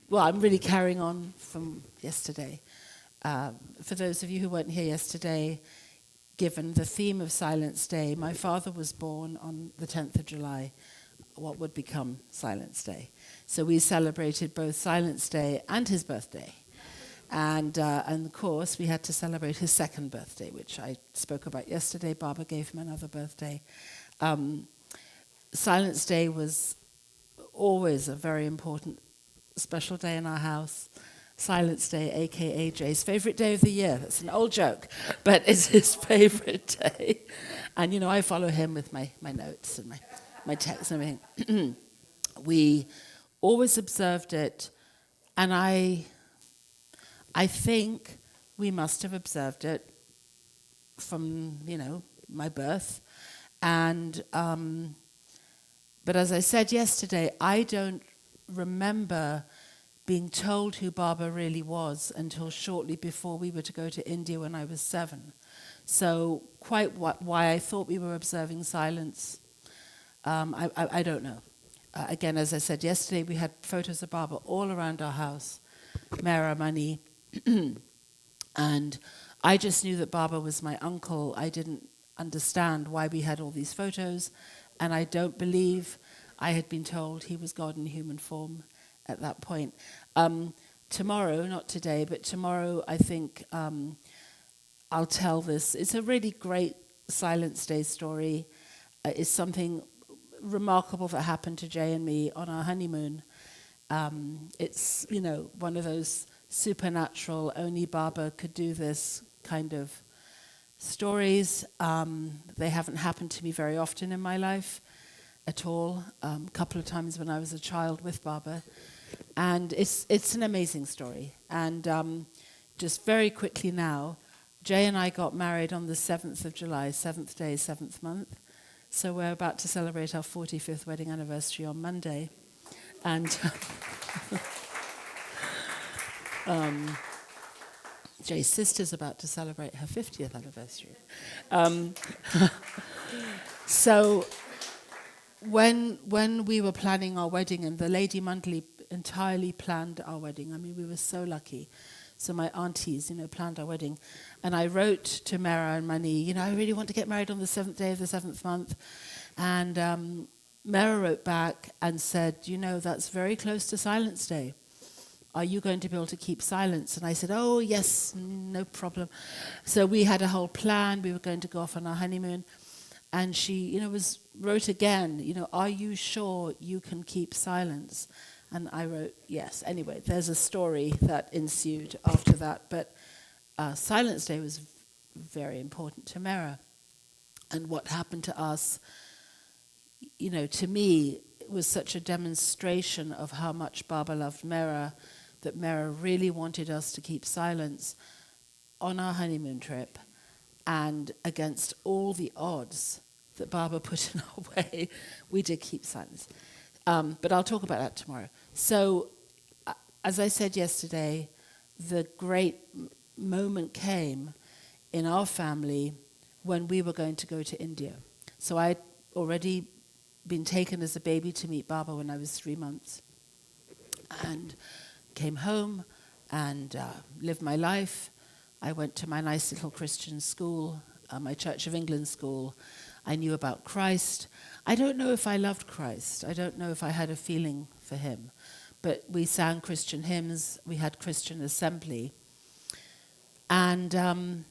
well, I'm really carrying on from yesterday. For those of you who weren't here yesterday, given the theme of Silence Day, my father was born on the 10th of July, what would become Silence Day. So we celebrated both Silence Day and his birthday. And of course, we had to celebrate his second birthday, which I spoke about yesterday. Barbara gave him another birthday. Silence Day was always a very important, special day in our house. Silence Day, a.k.a. Jay's favorite day of the year. That's an old joke, but it's his favorite day. And, you know, I follow him with my notes and my texts and everything. We always observed it, and I think we must have observed it from, you know, my birth. And, but as I said yesterday, I don't remember being told who Baba really was until shortly before we were to go to India when I was 7. So quite why I thought we were observing silence, I don't know. Again, as I said yesterday, we had photos of Baba all around our house, Mera, Mani, and I just knew that Baba was my uncle. I didn't understand why we had all these photos, and I don't believe I had been told he was God in human form at that point. Tomorrow, not today, but tomorrow, I think I'll tell this. It's a really great Silence Day story. It's something remarkable that happened to Jay and me on our honeymoon. It's, you know, one of those supernatural, only Baba could do this kind of stories. They haven't happened to me very often in my life at all. A couple of times when I was a child with Baba. And it's an amazing story. And just very quickly now, Jay and I got married on the 7th of July, 7th day, 7th month. So we're about to celebrate our 45th wedding anniversary on Monday. And Jay's sister's about to celebrate her 50th anniversary. So when we were planning our wedding, and the Lady Mundley entirely planned our wedding. I mean, we were so lucky. So my aunties, you know, planned our wedding. And I wrote to Mera and Mani, you know, I really want to get married on the 7th day of the 7th month. And Mera wrote back and said, you know, that's very close to Silence Day. Are you going to be able to keep silence? And I said, oh, yes, no problem. So we had a whole plan. We were going to go off on our honeymoon. And she, you know, wrote again, you know, are you sure you can keep silence? And I wrote, yes. Anyway, there's a story that ensued after that. But Silence Day was very important to Mera. And what happened to us, you know, to me, it was such a demonstration of how much Baba loved Mera, that Mera really wanted us to keep silence on our honeymoon trip. And against all the odds that Baba put in our way, we did keep silence. But I'll talk about that tomorrow. So, as I said yesterday, the great moment came in our family when we were going to go to India. So I'd already been taken as a baby to meet Baba when I was 3 months. And came home and lived my life. I went to my nice little Christian school, my Church of England school. I knew about Christ. I don't know if I loved Christ. I don't know if I had a feeling for him. But we sang Christian hymns. We had Christian assembly. And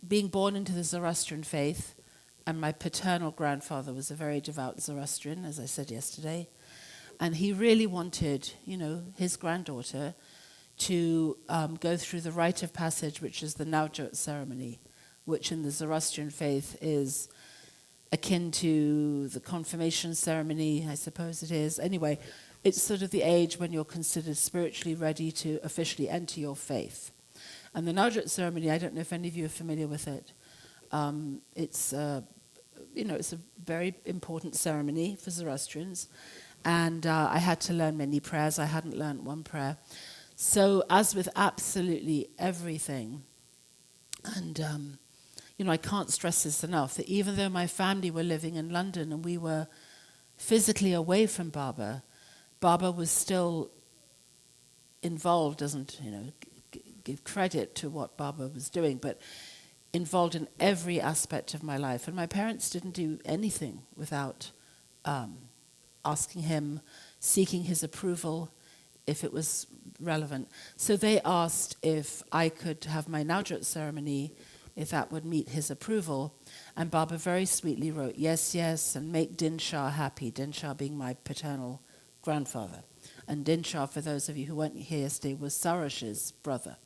being born into the Zoroastrian faith, and my paternal grandfather was a very devout Zoroastrian, as I said yesterday, and he really wanted, you know, his granddaughter to go through the rite of passage, which is the Navjot ceremony, which in the Zoroastrian faith is akin to the confirmation ceremony, I suppose it is. Anyway, it's sort of the age when you're considered spiritually ready to officially enter your faith. And the Navjot ceremony, I don't know if any of you are familiar with it. It's a very important ceremony for Zoroastrians. And I had to learn many prayers. I hadn't learned one prayer. So as with absolutely everything, and I can't stress this enough, that even though my family were living in London and we were physically away from Baba Baba was still involved, doesn't, give credit to what Baba was doing, but involved in every aspect of my life. And my parents didn't do anything without asking him, seeking his approval if it was relevant. So they asked if I could have my Naujat ceremony, if that would meet his approval. And Baba very sweetly wrote, yes, yes, and make Din Shah happy, Din Shah being my paternal grandfather. And Din Shah, for those of you who weren't here yesterday, was Sarash's brother.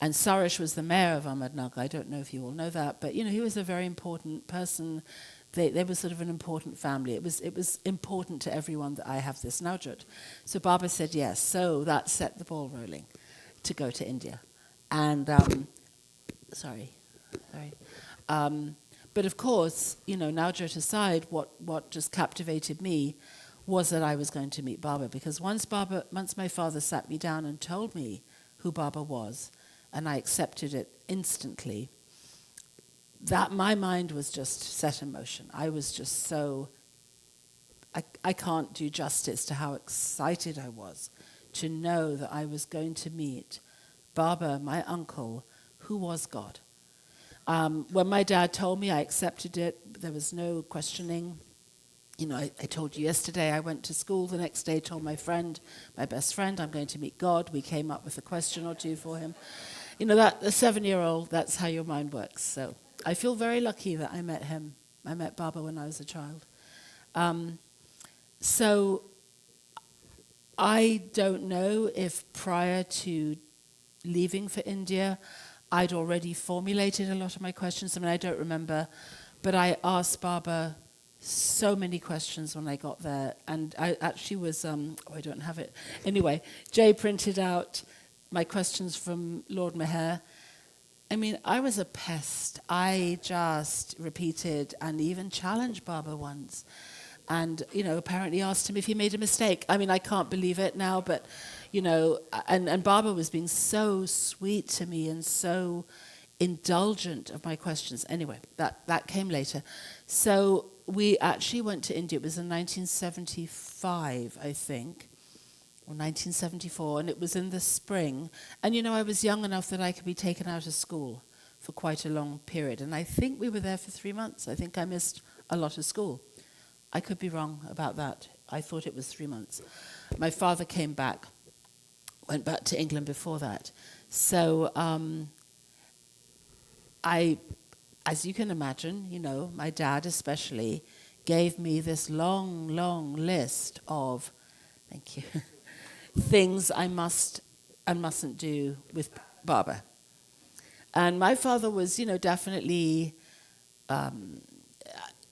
And Sarash was the mayor of Ahmednagar. I don't know if you all know that, but he was a very important person. They were sort of an important family. It was important to everyone that I have this Naujat. So Baba said yes. So that set the ball rolling to go to India. And but of course, Naujat aside, what just captivated me was that I was going to meet Baba, because once my father sat me down and told me who Baba was, and I accepted it instantly, that my mind was just set in motion. I was just so, I can't do justice to how excited I was to know that I was going to meet Baba, my uncle, who was God. When my dad told me, I accepted it. There was no questioning. I told you yesterday, I went to school the next day, told my best friend, I'm going to meet God. We came up with a question or two for him. That the 7-year-old, that's how your mind works. So I feel very lucky that I met him. I met Baba when I was a child. So I don't know if prior to leaving for India, I'd already formulated a lot of my questions. I don't remember, but I asked Baba so many questions when I got there. And I actually was, I don't have it. Anyway, Jay printed out my questions from Lord Meher. I was a pest. I just repeated and even challenged Baba once. And, apparently asked him if he made a mistake. I can't believe it now, but, and Baba was being so sweet to me and so indulgent of my questions. Anyway, that came later. So we actually went to India. It was in 1975, I think, or 1974, and it was in the spring. And, I was young enough that I could be taken out of school for quite a long period. And I think we were there for 3 months. I think I missed a lot of school. I could be wrong about that. I thought it was 3 months. My father came back, went back to England before that. So as you can imagine, my dad especially gave me this long, long list of, thank you, things I must and mustn't do with Baba. And my father was, definitely,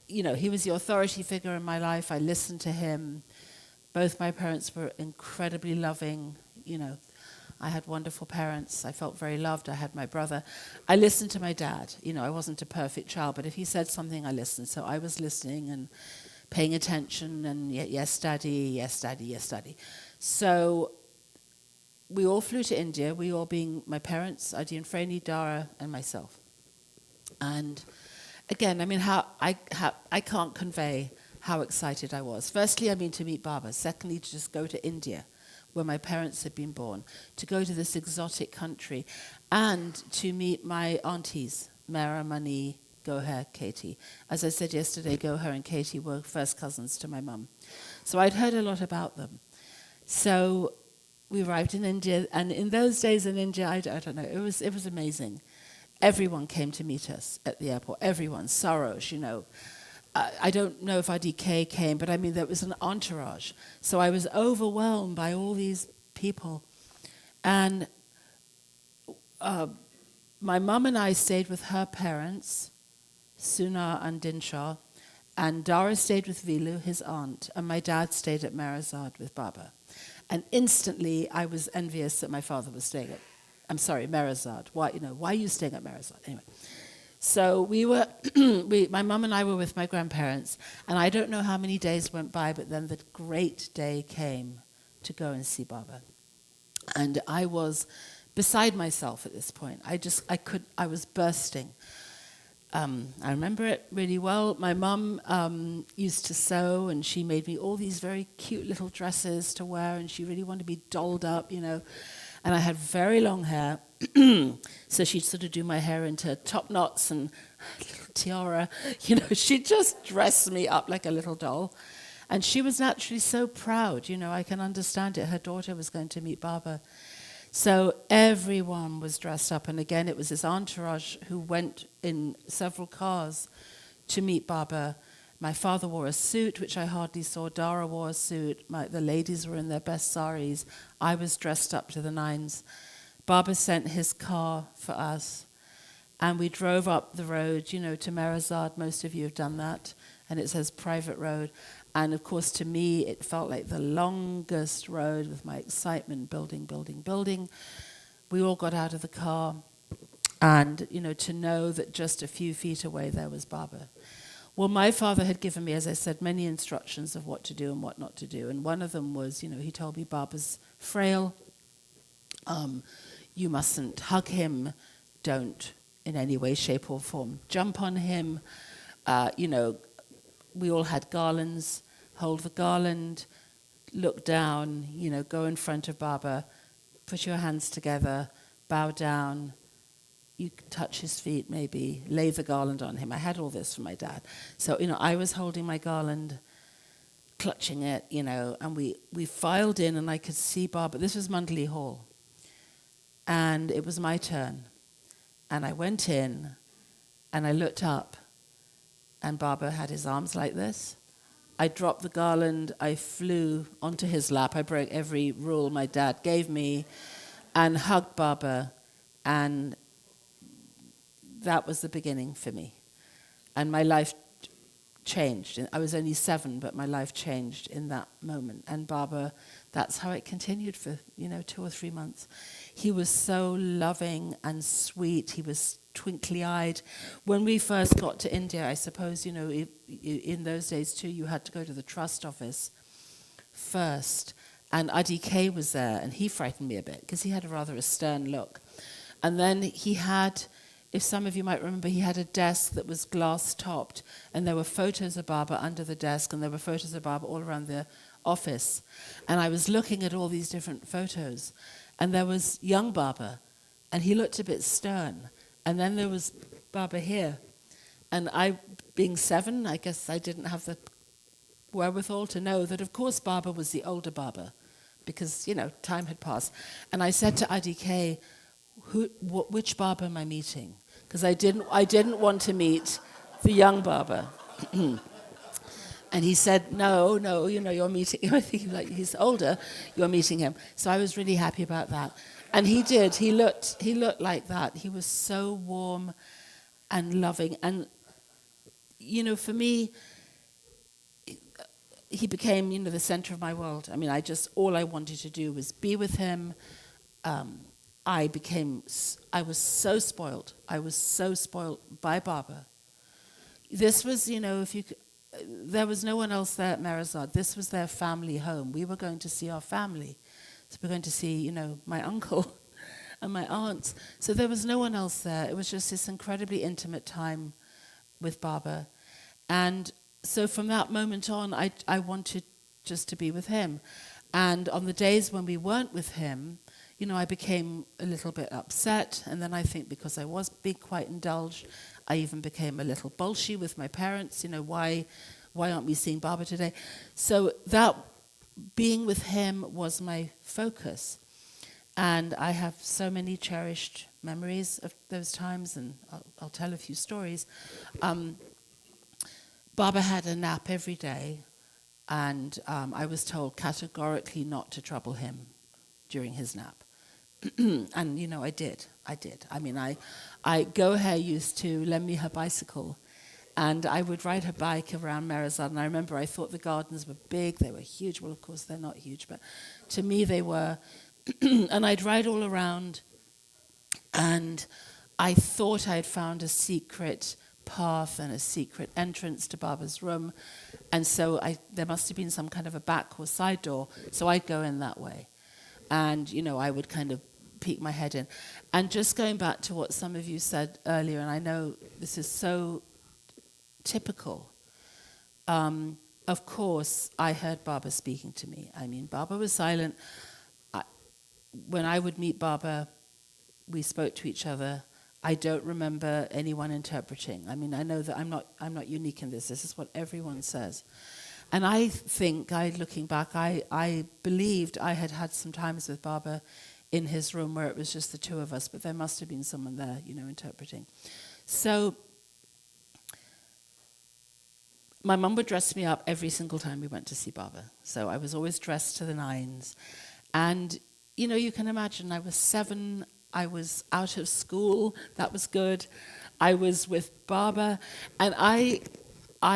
he was the authority figure in my life. I listened to him. Both my parents were incredibly loving, I had wonderful parents. I felt very loved. I had my brother. I listened to my dad. I wasn't a perfect child, but if he said something, I listened. So I was listening and paying attention and yes, daddy, yes, daddy, yes, daddy. So we all flew to India, we all being my parents, Adi and Freni, Dara, and myself. And again, how I can't convey how excited I was. Firstly, to meet Baba. Secondly, to just go to India, where my parents had been born, to go to this exotic country, and to meet my aunties, Mara, Mani, Goher, Katie. As I said yesterday, Goher and Katie were first cousins to my mum. So I'd heard a lot about them. So we arrived in India, and in those days in India, I don't know, it was amazing. Everyone came to meet us at the airport. Everyone, Sarosh, I don't know if IDK came, but there was an entourage. So I was overwhelmed by all these people. And my mum and I stayed with her parents, Suna and Dinshaw, and Dara stayed with Vilu, his aunt, and my dad stayed at Marazad with Baba. And instantly I was envious that my father was staying at, Marazad. Why are you staying at Marazad? Anyway. So we were, my mum and I were with my grandparents, and I don't know how many days went by, but then the great day came to go and see Baba. And I was beside myself at this point. I was bursting. I remember it really well. My mum used to sew, and she made me all these very cute little dresses to wear, and she really wanted me dolled up, you know. And I had very long hair, so she'd sort of do my hair into top knots and a little tiara. You know, she'd just dress me up like a little doll. And she was naturally so proud, you know, I can understand it. Her daughter was going to meet Baba. So everyone was dressed up, and again, it was this entourage who went in several cars to meet Baba. My father wore a suit, which I hardly saw. Dara wore a suit. The ladies were in their best saris. I was dressed up to the nines. Baba sent his car for us, and we drove up the road, you know, to Meherzad. Most of you have done that, and it says private road. And of course, to me, it felt like the longest road with my excitement, building. We all got out of the car, and, you know, to know that just a few feet away there was Baba. Well, my father had given me, as I said, many instructions of what to do and what not to do. And one of them was, you know, he told me Baba's frail. You mustn't hug him. Don't in any way, shape or form jump on him. You know, we all had garlands. Hold the garland, look down, you know, go in front of Baba, put your hands together, bow down. You can touch his feet maybe, lay the garland on him. I had all this from my dad. So, you know, I was holding my garland, clutching it, you know, and we filed in, and I could see Baba. This was Mundley Hall. And it was my turn. And I went in, and I looked up, and Baba had his arms like this. I dropped the garland, I flew onto his lap, I broke every rule my dad gave me, and hugged Baba, and that was the beginning for me. And my life changed. I was only 7, but my life changed in that moment. And Baba, that's how it continued for, you know, 2 or 3 months. He was so loving and sweet. He was twinkly-eyed. When we first got to India, I suppose, you know, in those days too, you had to go to the trust office first. And IDK was there, and he frightened me a bit because he had a stern look. And then he had, if some of you might remember, he had a desk that was glass-topped, and there were photos of Baba under the desk, and there were photos of Baba all around the office. And I was looking at all these different photos, and there was young Baba, and he looked a bit stern. And then there was Baba here. And I, being 7, I guess I didn't have the wherewithal to know that, of course, Baba was the older Baba, because, you know, time had passed. And I said to IDK, which Baba am I meeting? Because I didn't want to meet the young Baba. And he said, no, you know, you're meeting, I think like he's older, you're meeting him. So I was really happy about that. And he did, he looked like that. He was so warm and loving. And, you know, for me, he became, you know, the center of my world. I mean, all I wanted to do was be with him. I was so spoiled. I was so spoiled by Baba. This was, you know, there was no one else there at Meherzad. This was their family home. We were going to see our family. So we're going to see, you know, my uncle and my aunts. So there was no one else there. It was just this incredibly intimate time with Baba. And so from that moment on, I wanted just to be with him. And on the days when we weren't with him, you know, I became a little bit upset. And then I think because I was being quite indulged, I even became a little bolshy with my parents. You know, why aren't we seeing Baba today? So that being with him was my focus. And I have so many cherished memories of those times, and I'll tell a few stories. Baba had a nap every day, and I was told categorically not to trouble him during his nap. And, you know, I did. I mean, Goher used to lend me her bicycle, and I would ride her bike around Meherzad, and I remember I thought the gardens were big, they were huge. Well, of course, they're not huge, but to me they were. And I'd ride all around, and I thought I'd found a secret path and a secret entrance to Baba's room, and so there must have been some kind of a back or side door, so I'd go in that way. And, you know, I would kind of peek my head in. And just going back to what some of you said earlier, and I know this is so typical. Of course, I heard Baba speaking to me. I mean, Baba was silent. When I would meet Baba, we spoke to each other. I don't remember anyone interpreting. I mean, I know that I'm not unique in this. This is what everyone says. And I think, looking back, I believed I had some times with Baba in his room where it was just the two of us, but there must have been someone there, interpreting. So my mum would dress me up every single time we went to see Baba. So I was always dressed to the nines. And, you can imagine, I was 7, I was out of school, that was good. I was with Baba, and I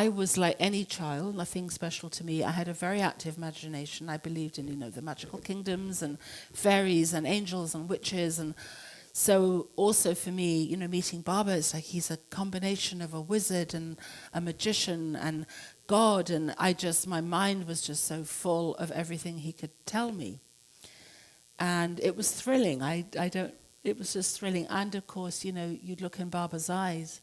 was like any child, nothing special to me. I had a very active imagination. I believed in, the magical kingdoms and fairies and angels and witches. And so also for me, meeting Baba, it's like he's a combination of a wizard and a magician and God. And my mind was just so full of everything he could tell me. And it was thrilling. It was just thrilling. And of course, you'd look in Baba's eyes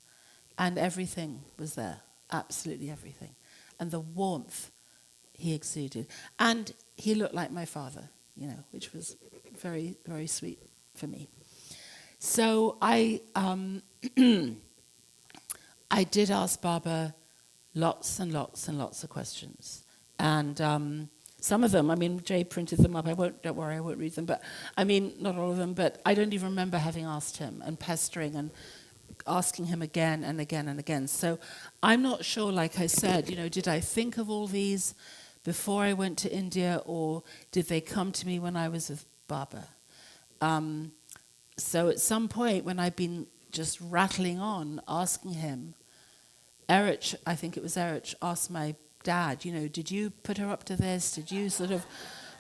and everything was there. Absolutely everything. And the warmth he exuded. And he looked like my father, which was very, very sweet for me. So I did ask Baba lots and lots and lots of questions. And some of them, Jay printed them up. Don't worry, I won't read them. But not all of them, but I don't even remember having asked him and pestering and asking him again and again and again. So I'm not sure, like I said, did I think of all these before I went to India, or did they come to me when I was with Baba? So at some point when I'd been just rattling on, asking him, Erich, I think it was Erich, asked my dad, did you put her up to this? Did you sort of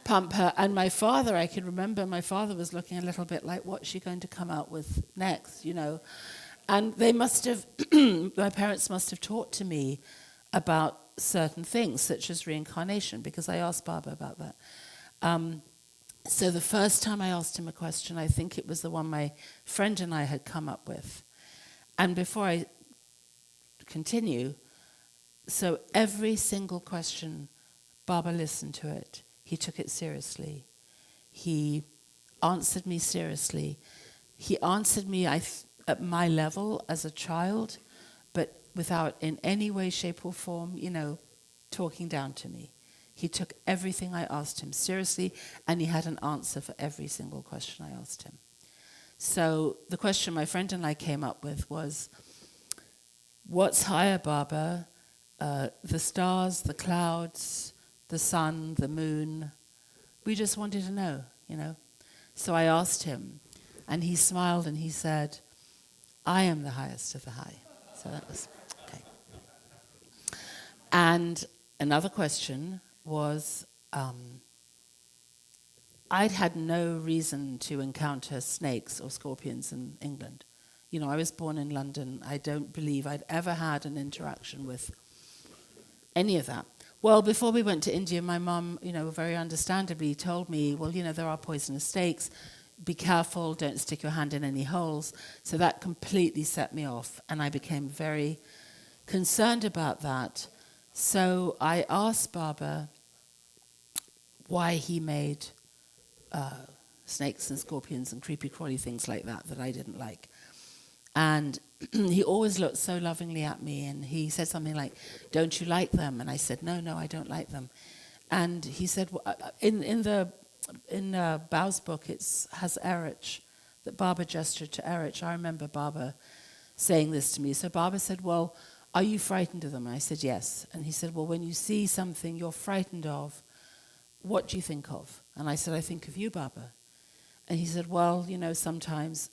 pump her? And my father, I can remember my father was looking a little bit like, what's she going to come out with next, And they must have, my parents must have taught to me about certain things, such as reincarnation, because I asked Baba about that. So the first time I asked him a question, I think it was the one my friend and I had come up with. And before I continue, so every single question, Baba listened to it. He took it seriously. He answered me seriously. He answered me at my level as a child, but without in any way, shape or form, talking down to me. He took everything I asked him seriously, and he had an answer for every single question I asked him. So the question my friend and I came up with was, what's higher, Baba? The stars, the clouds, the sun, the moon. We just wanted to know, So I asked him, and he smiled and he said, I am the highest of the high. So that was okay. And another question was, I'd had no reason to encounter snakes or scorpions in England. I was born in London. I don't believe I'd ever had an interaction with any of that. Well, before we went to India, my mum, very understandably told me, well, there are poisonous snakes. Be careful, don't stick your hand in any holes. So that completely set me off, and I became very concerned about that. So I asked Baba why he made snakes and scorpions and creepy crawly things like that I didn't like. And he always looked so lovingly at me, and he said something like, don't you like them? And I said, no, I don't like them. And he said, in Bao's book, it has Erich, that Baba gestured to Erich. I remember Baba saying this to me. So Baba said, well, are you frightened of them? And I said, yes. And he said, well, when you see something you're frightened of, what do you think of? And I said, I think of you, Baba. And he said, well, sometimes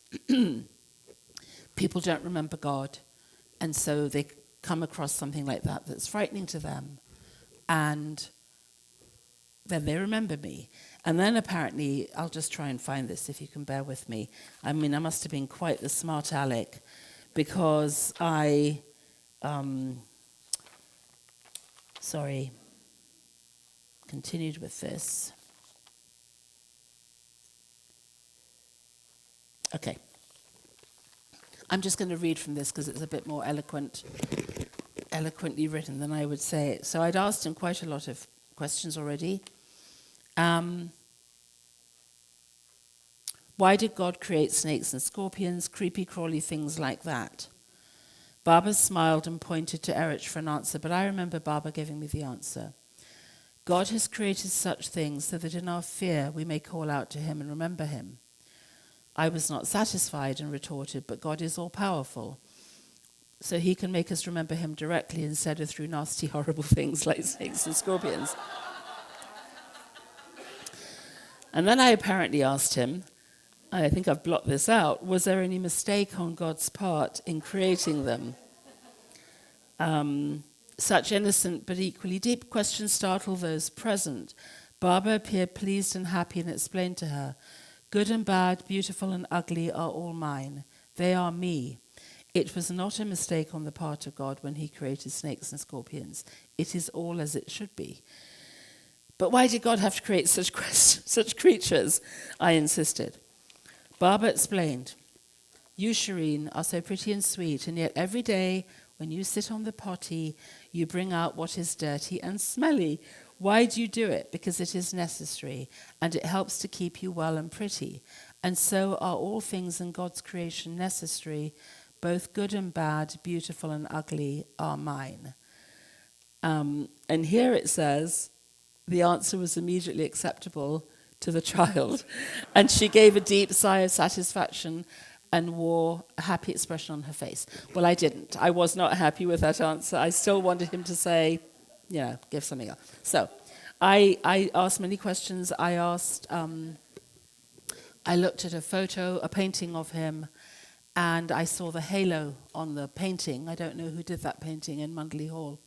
people don't remember God, and so they come across something like that that's frightening to them, and then they remember me. And then apparently, I'll just try and find this if you can bear with me. I must have been quite the smart aleck, because I, continued with this. Okay. I'm just going to read from this because it's a bit more eloquently written than I would say it. So I'd asked him quite a lot of questions already. Why did God create snakes and scorpions, creepy crawly things like that? Baba smiled and pointed to Erich for an answer, but I remember Baba giving me the answer. God has created such things so that in our fear we may call out to him and remember him. I was not satisfied and retorted, but God is all-powerful, so he can make us remember him directly instead of through nasty, horrible things like snakes and scorpions. And then I apparently asked him, I think I've blocked this out, was there any mistake on God's part in creating them? Such innocent but equally deep questions startled those present. Baba appeared pleased and happy and explained to her, good and bad, beautiful and ugly are all mine. They are me. It was not a mistake on the part of God when he created snakes and scorpions. It is all as it should be. But why did God have to create such creatures? I insisted. Baba explained, you, Shireen, are so pretty and sweet, and yet every day when you sit on the potty, you bring out what is dirty and smelly. Why do you do it? Because it is necessary, and it helps to keep you well and pretty. And so are all things in God's creation necessary, both good and bad, beautiful and ugly are mine. And here it says, the answer was immediately acceptable to the child, and she gave a deep sigh of satisfaction and wore a happy expression on her face. Well, I didn't. I was not happy with that answer. I still wanted him to say, give something else. So I asked many questions. I looked at a painting of him, and I saw the halo on the painting. I don't know who did that painting in Mundley Hall.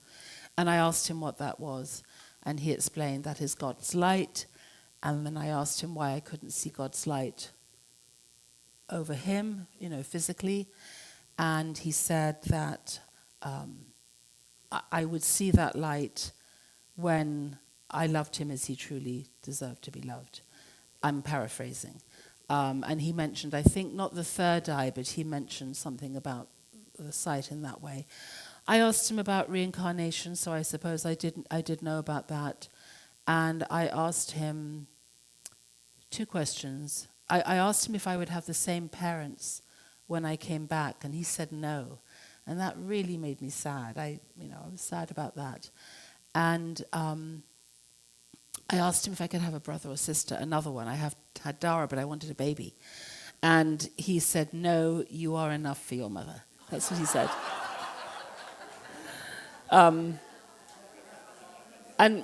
And I asked him what that was, and he explained that is God's light. And then I asked him why I couldn't see God's light over him, physically. And he said that I would see that light when I loved him as he truly deserved to be loved. I'm paraphrasing. And he mentioned, I think, not the third eye, but he mentioned something about the sight in that way. I asked him about reincarnation, so I suppose I did know about that. And I asked him 2 questions. I asked him if I would have the same parents when I came back, and he said no. And that really made me sad. I was sad about that. And I asked him if I could have a brother or sister, another one. I had Dara, but I wanted a baby. And he said, no, you are enough for your mother. That's what he said. And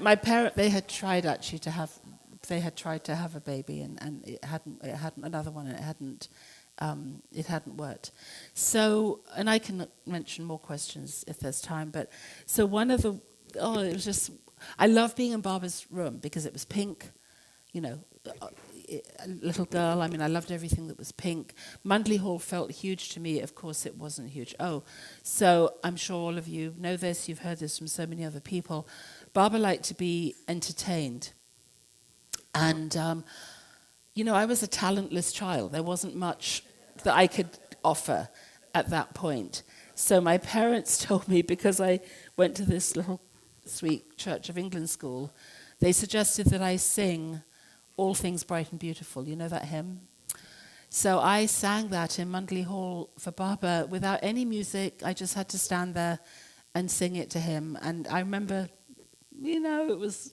my parents, they had tried to have a baby, and it hadn't another one, and it hadn't worked. So, and I can mention more questions if there's time, but so one of it was just, I love being in Barbara's room because it was pink, a little girl. I mean, I loved everything that was pink. Mundley Hall felt huge to me. Of course, it wasn't huge. So I'm sure all of you know this. You've heard this from so many other people. Barbara liked to be entertained. And, I was a talentless child. There wasn't much that I could offer at that point. So my parents told me, because I went to this little sweet Church of England school, they suggested that I sing All Things Bright and Beautiful. You know that hymn? So I sang that in Mundley Hall for Baba without any music. I just had to stand there and sing it to him. And I remember, it was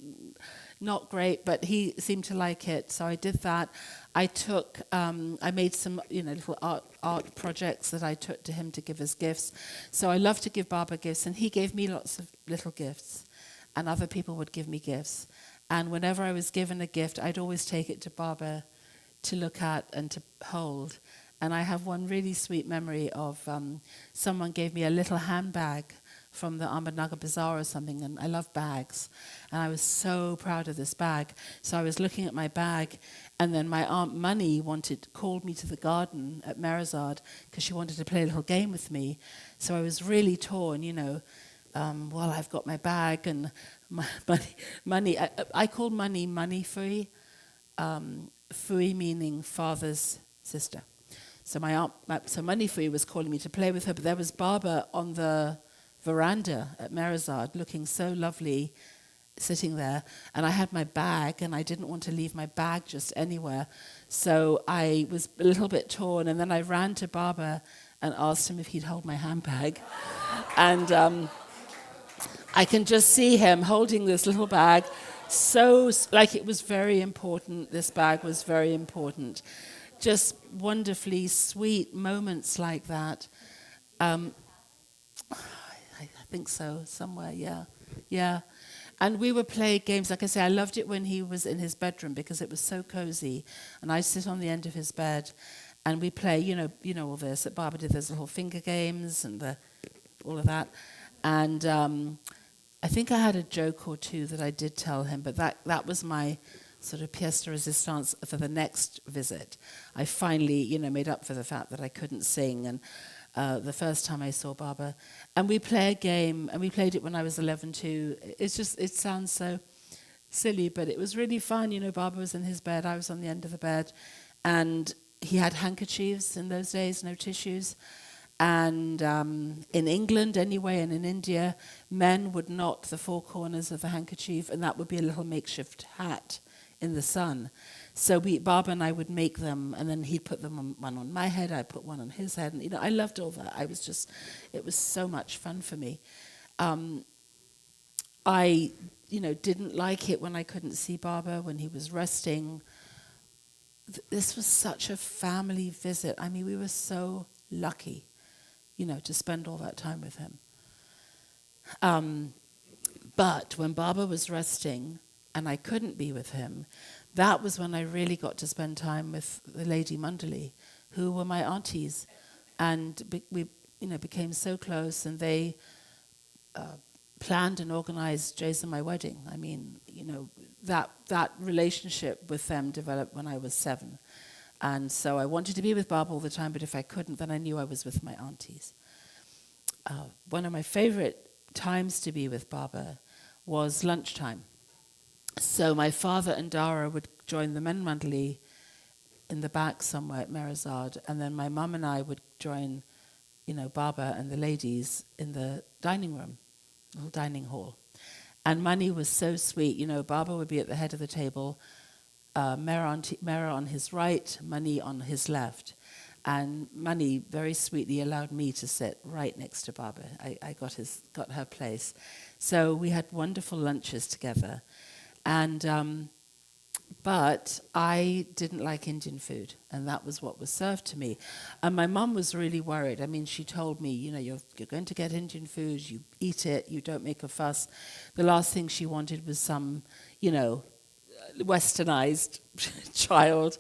not great, but he seemed to like it, so I did that. I made some, little art projects that I took to him to give as gifts. So I love to give Baba gifts, and he gave me lots of little gifts, and other people would give me gifts. And whenever I was given a gift, I'd always take it to Baba to look at and to hold. And I have one really sweet memory of someone gave me a little handbag from the Ahmednagar Bazaar or something, and I love bags. And I was so proud of this bag. So I was looking at my bag, and then my Aunt Money called me to the garden at Meherzad because she wanted to play a little game with me. So I was really torn, I've got my bag and my money. I called money Fui, Fui meaning father's sister. So my aunt, so Manifu was calling me to play with her, but there was Baba on the veranda at Meherzad, looking so lovely, sitting there, and I had my bag, and I didn't want to leave my bag just anywhere, so I was a little bit torn, and then I ran to Baba and asked him if he'd hold my handbag, and I can just see him holding this little bag, so like it was very important. This bag was very important. Just wonderfully sweet moments like that. I think so, somewhere, yeah. And we would play games, like I say, I loved it when he was in his bedroom because it was so cozy. And I'd sit on the end of his bed and we play, you know all this, that Barbara did those little finger games and all of that. And I think I had a joke or two that I did tell him, but that was my sort of pièce de résistance for the next visit. I finally, made up for the fact that I couldn't sing, and the first time I saw Baba. And we play a game, and we played it when I was 11 too. It sounds so silly, but it was really fun. Baba was in his bed, I was on the end of the bed, and he had handkerchiefs in those days, no tissues. And in England anyway, and in India, men would knot the four corners of the handkerchief, and that would be a little makeshift hat in the sun. So Baba and I would make them, and then he'd put one on my head, I'd put one on his head, and I loved all that. It was so much fun for me. I didn't like it when I couldn't see Baba, when he was resting. This was such a family visit. I mean, we were so lucky, to spend all that time with him. But when Baba was resting and I couldn't be with him, that was when I really got to spend time with the Lady Mandali, who were my aunties. And we became so close, and they planned and organized Jay's and my wedding. I mean, that relationship with them developed when I was 7. And so I wanted to be with Baba all the time, but if I couldn't, then I knew I was with my aunties. One of my favorite times to be with Baba was lunchtime. So my father and Dara would join the men mandali in the back somewhere at Meherzad, and then my mum and I would join, Baba and the ladies in the dining room, little dining hall. And Mani was so sweet. Baba would be at the head of the table, Meher on his right, Mani on his left. And Mani very sweetly allowed me to sit right next to Baba. I got her place. So we had wonderful lunches together. And but I didn't like Indian food, and that was what was served to me. And my mum was really worried. I mean, she told me, you're going to get Indian food, you eat it, you don't make a fuss. The last thing she wanted was some, westernized child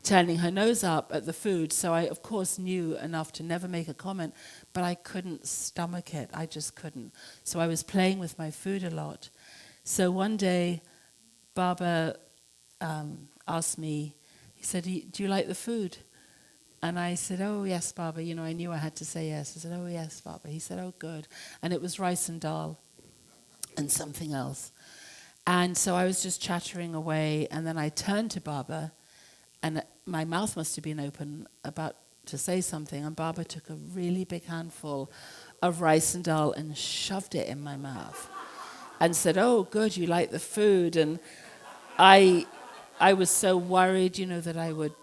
turning her nose up at the food. So I, of course, knew enough to never make a comment, but I couldn't stomach it. I just couldn't. So I was playing with my food a lot. So one day, Baba asked me, he said, do you like the food? And I said, oh, yes, Baba. I knew I had to say yes. I said, oh, yes, Baba. He said, oh, good. And it was rice and dal and something else. And so I was just chattering away, and then I turned to Baba, and my mouth must have been open, about to say something, and Baba took a really big handful of rice and dal and shoved it in my mouth and said, oh, good, you like the food. And I was so worried, that I would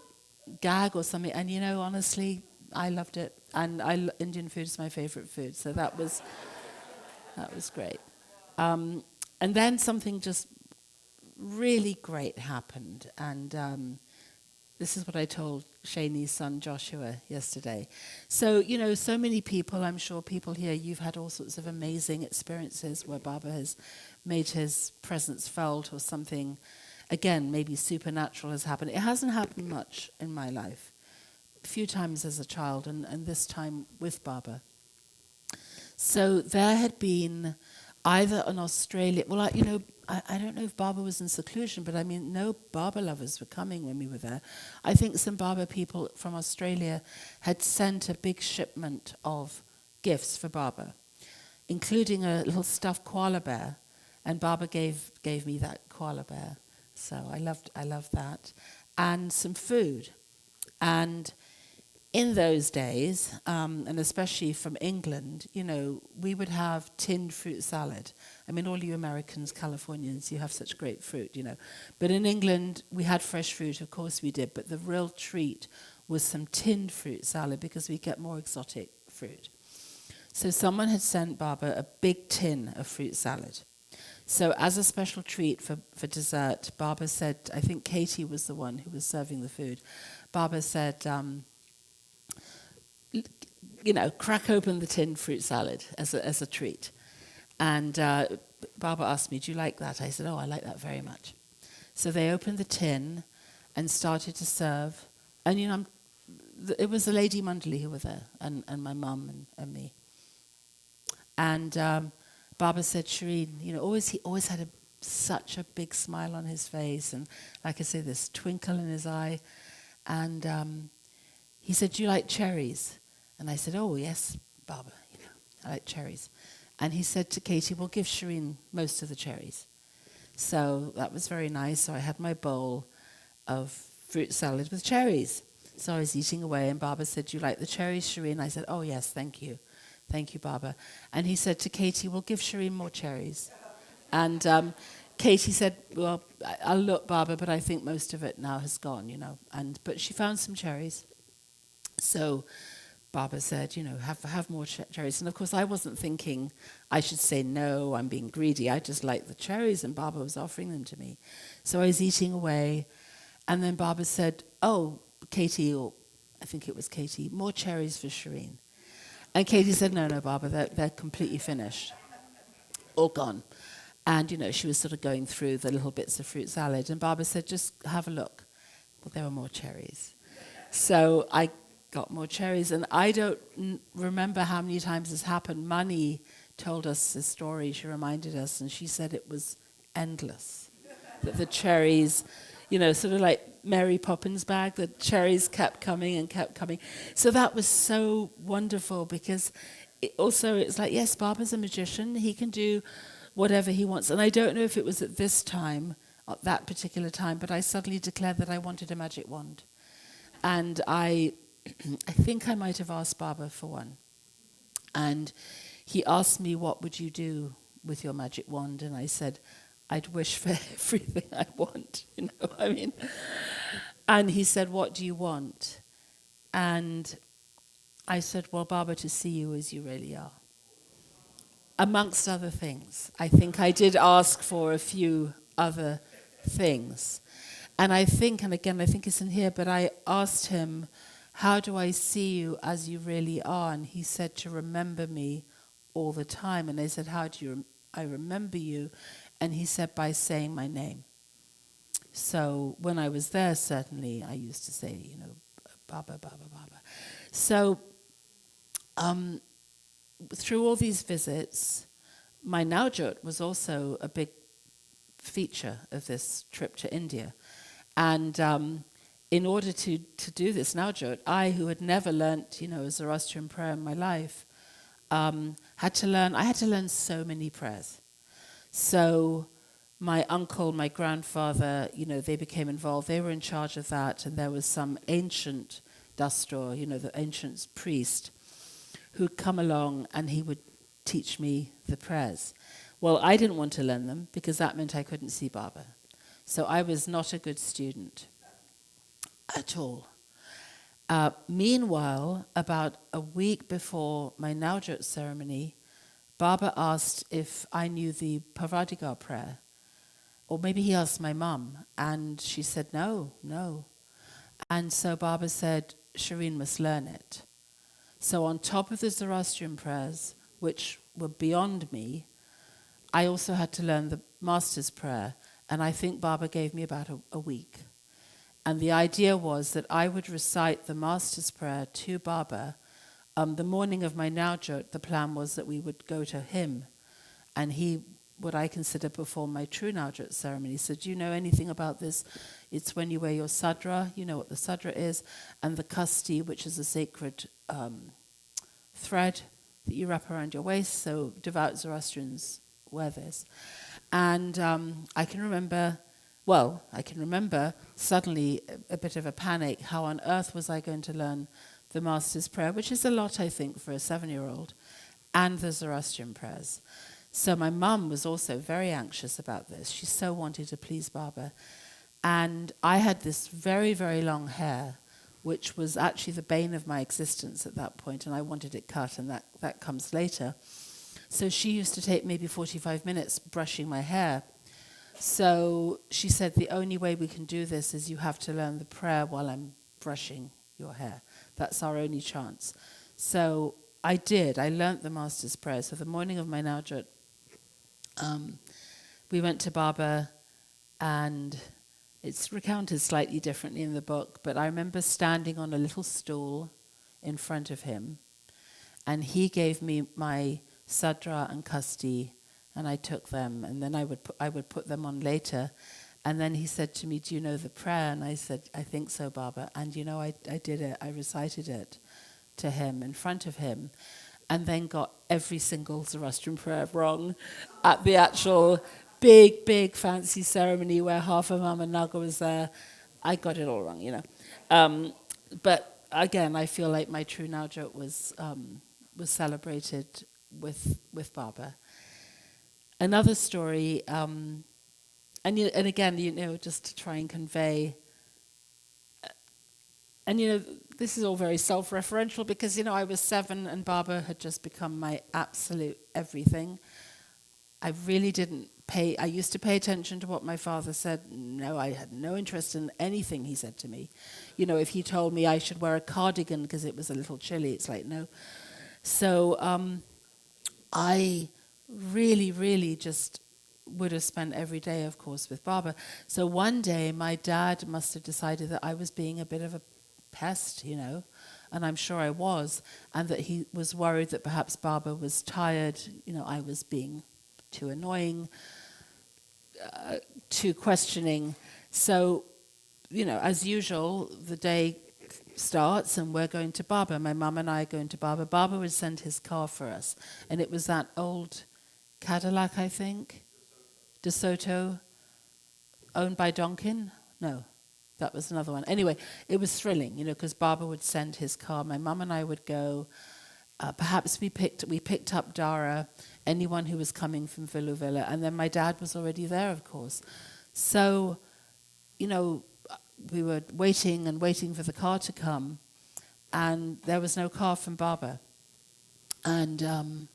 gag or something. And, honestly, I loved it. And Indian food is my favorite food. So that was great. And then something just really great happened. And this is what I told Shani's son Joshua yesterday. So, so many people, I'm sure people here, you've had all sorts of amazing experiences where Baba has made his presence felt, or something, again, maybe supernatural has happened. It hasn't happened much in my life. A few times as a child, and this time with Baba. So there had been either an Australian, well, I don't know if Baba was in seclusion, but I mean, no Baba lovers were coming when we were there. I think some Baba people from Australia had sent a big shipment of gifts for Baba, including a little stuffed koala bear, and Baba gave me that koala bear. So I loved that, and some food. And in those days, and especially from England, we would have tinned fruit salad. I mean, all you Americans, Californians, you have such great fruit. But in England, we had fresh fruit, of course we did, but the real treat was some tinned fruit salad because we get more exotic fruit. So someone had sent Baba a big tin of fruit salad. So as a special treat for dessert, Baba said, I think Katie was the one who was serving the food. Baba said, crack open the tinned fruit salad as a treat. And Baba asked me, do you like that? I said, oh, I like that very much. So they opened the tin and started to serve. And, it was the Lady Mundley who were there, and my mum and me. And Baba said, Shireen, he always had such a big smile on his face, and like I say, this twinkle in his eye. And he said, do you like cherries? And I said, oh, yes, Baba, I like cherries. And he said to Katie, well, give Shireen most of the cherries. So that was very nice. So I had my bowl of fruit salad with cherries. So I was eating away, and Baba said, do you like the cherries, Shireen? I said, oh, yes, thank you. Thank you, Baba. And he said to Katie, well, give Shireen more cherries. And Katie said, well, I'll look, Baba, but I think most of it now has gone, But she found some cherries. So Baba said, have more cherries. And of course, I wasn't thinking I should say, no, I'm being greedy. I just liked the cherries, and Baba was offering them to me. So I was eating away, and then Baba said, oh, Katie, or I think it was Katie, more cherries for Shireen. And Katie said, no, Baba, they're completely finished, all gone. And, she was sort of going through the little bits of fruit salad, and Baba said, just have a look. Well, there were more cherries. So I got more cherries, and I don't remember how many times this happened. Mani told us this story, she reminded us, and she said it was endless. That the cherries, sort of like Mary Poppins bag, the cherries kept coming and kept coming. So that was so wonderful, because it's like, yes, Baba's a magician, he can do whatever he wants. And I don't know if it was at this time, at that particular time, but I suddenly declared that I wanted a magic wand. And I think I might have asked Baba for one. And he asked me, what would you do with your magic wand? And I said, I'd wish for everything I want, And he said, what do you want? And I said, well, Baba, to see you as you really are. Amongst other things. I think I did ask for a few other things. And I think, and again, I think it's in here, but I asked him, how do I see you as you really are? And he said, to remember me all the time. And I said, how do I remember you? And he said, by saying my name. So when I was there, certainly, I used to say, Baba, Baba, Baba. So through all these visits, my Navjot was also a big feature of this trip to India. And in order to do this Navjot, I, who had never learnt, a Zoroastrian prayer in my life, had to learn so many prayers. So my uncle, my grandfather, they became involved. They were in charge of that, and there was some ancient dastor, the ancient priest, who'd come along and he would teach me the prayers. Well, I didn't want to learn them because that meant I couldn't see Baba. So I was not a good student at all. Meanwhile, about a week before my Navjot ceremony, Baba asked if I knew the Parvadigar prayer. Or maybe he asked my mum, and she said, no. And so Baba said, Shireen must learn it. So on top of the Zoroastrian prayers, which were beyond me, I also had to learn the Master's prayer, and I think Baba gave me about a week. And the idea was that I would recite the Master's prayer to Baba. The morning of my Navjot, the plan was that we would go to him, and he, what I consider, perform my true Navjot ceremony. So do you know anything about this? It's when you wear your sadra, you know what the sadra is, and the kasti, which is a sacred thread that you wrap around your waist. So devout Zoroastrians wear this. And I can remember suddenly a bit of a panic. How on earth was I going to learn the Master's Prayer, which is a lot, I think, for a 7-year-old, and the Zoroastrian prayers. So my mum was also very anxious about this. She so wanted to please Baba. And I had this very, very long hair, which was actually the bane of my existence at that point, and I wanted it cut, and that comes later. So she used to take maybe 45 minutes brushing my hair. So she said, the only way we can do this is you have to learn the prayer while I'm brushing your hair. That's our only chance. So I did. I learnt the Master's Prayer. So the morning of my Navjot, we went to Baba, and it's recounted slightly differently in the book, but I remember standing on a little stool in front of him, and he gave me my sadra and kasti, and I took them, and then I would put them on later. And then he said to me, do you know the prayer? And I said, I think so, Baba. And I did it. I recited it to him in front of him, and then got every single Zoroastrian prayer wrong at the actual big fancy ceremony where half of Mama Naga was there. I got it all wrong, But again, I feel like my true Navjot was celebrated with Baba. Another story, and again, just to try and convey, and this is all very self-referential because I was 7 and Baba had just become my absolute everything. I really didn't I used to pay attention to what my father said. No, I had no interest in anything he said to me. If he told me I should wear a cardigan because it was a little chilly, it's like, no. So I really just would have spent every day, of course, with Baba. So one day my dad must have decided that I was being a bit of a pest, and I'm sure I was, and that he was worried that perhaps Baba was tired, I was being too annoying, too questioning. So, as usual, the day starts and we're going to Baba. My mum and I are going to Baba. Baba would send his car for us. And it was that old Cadillac, I think, De Soto, owned by Donkin? No, that was another one. Anyway, it was thrilling, because Baba would send his car. My mum and I would go. Perhaps we picked up Dara, anyone who was coming from Villa, and then my dad was already there, of course. So, we were waiting for the car to come, and there was no car from Baba. And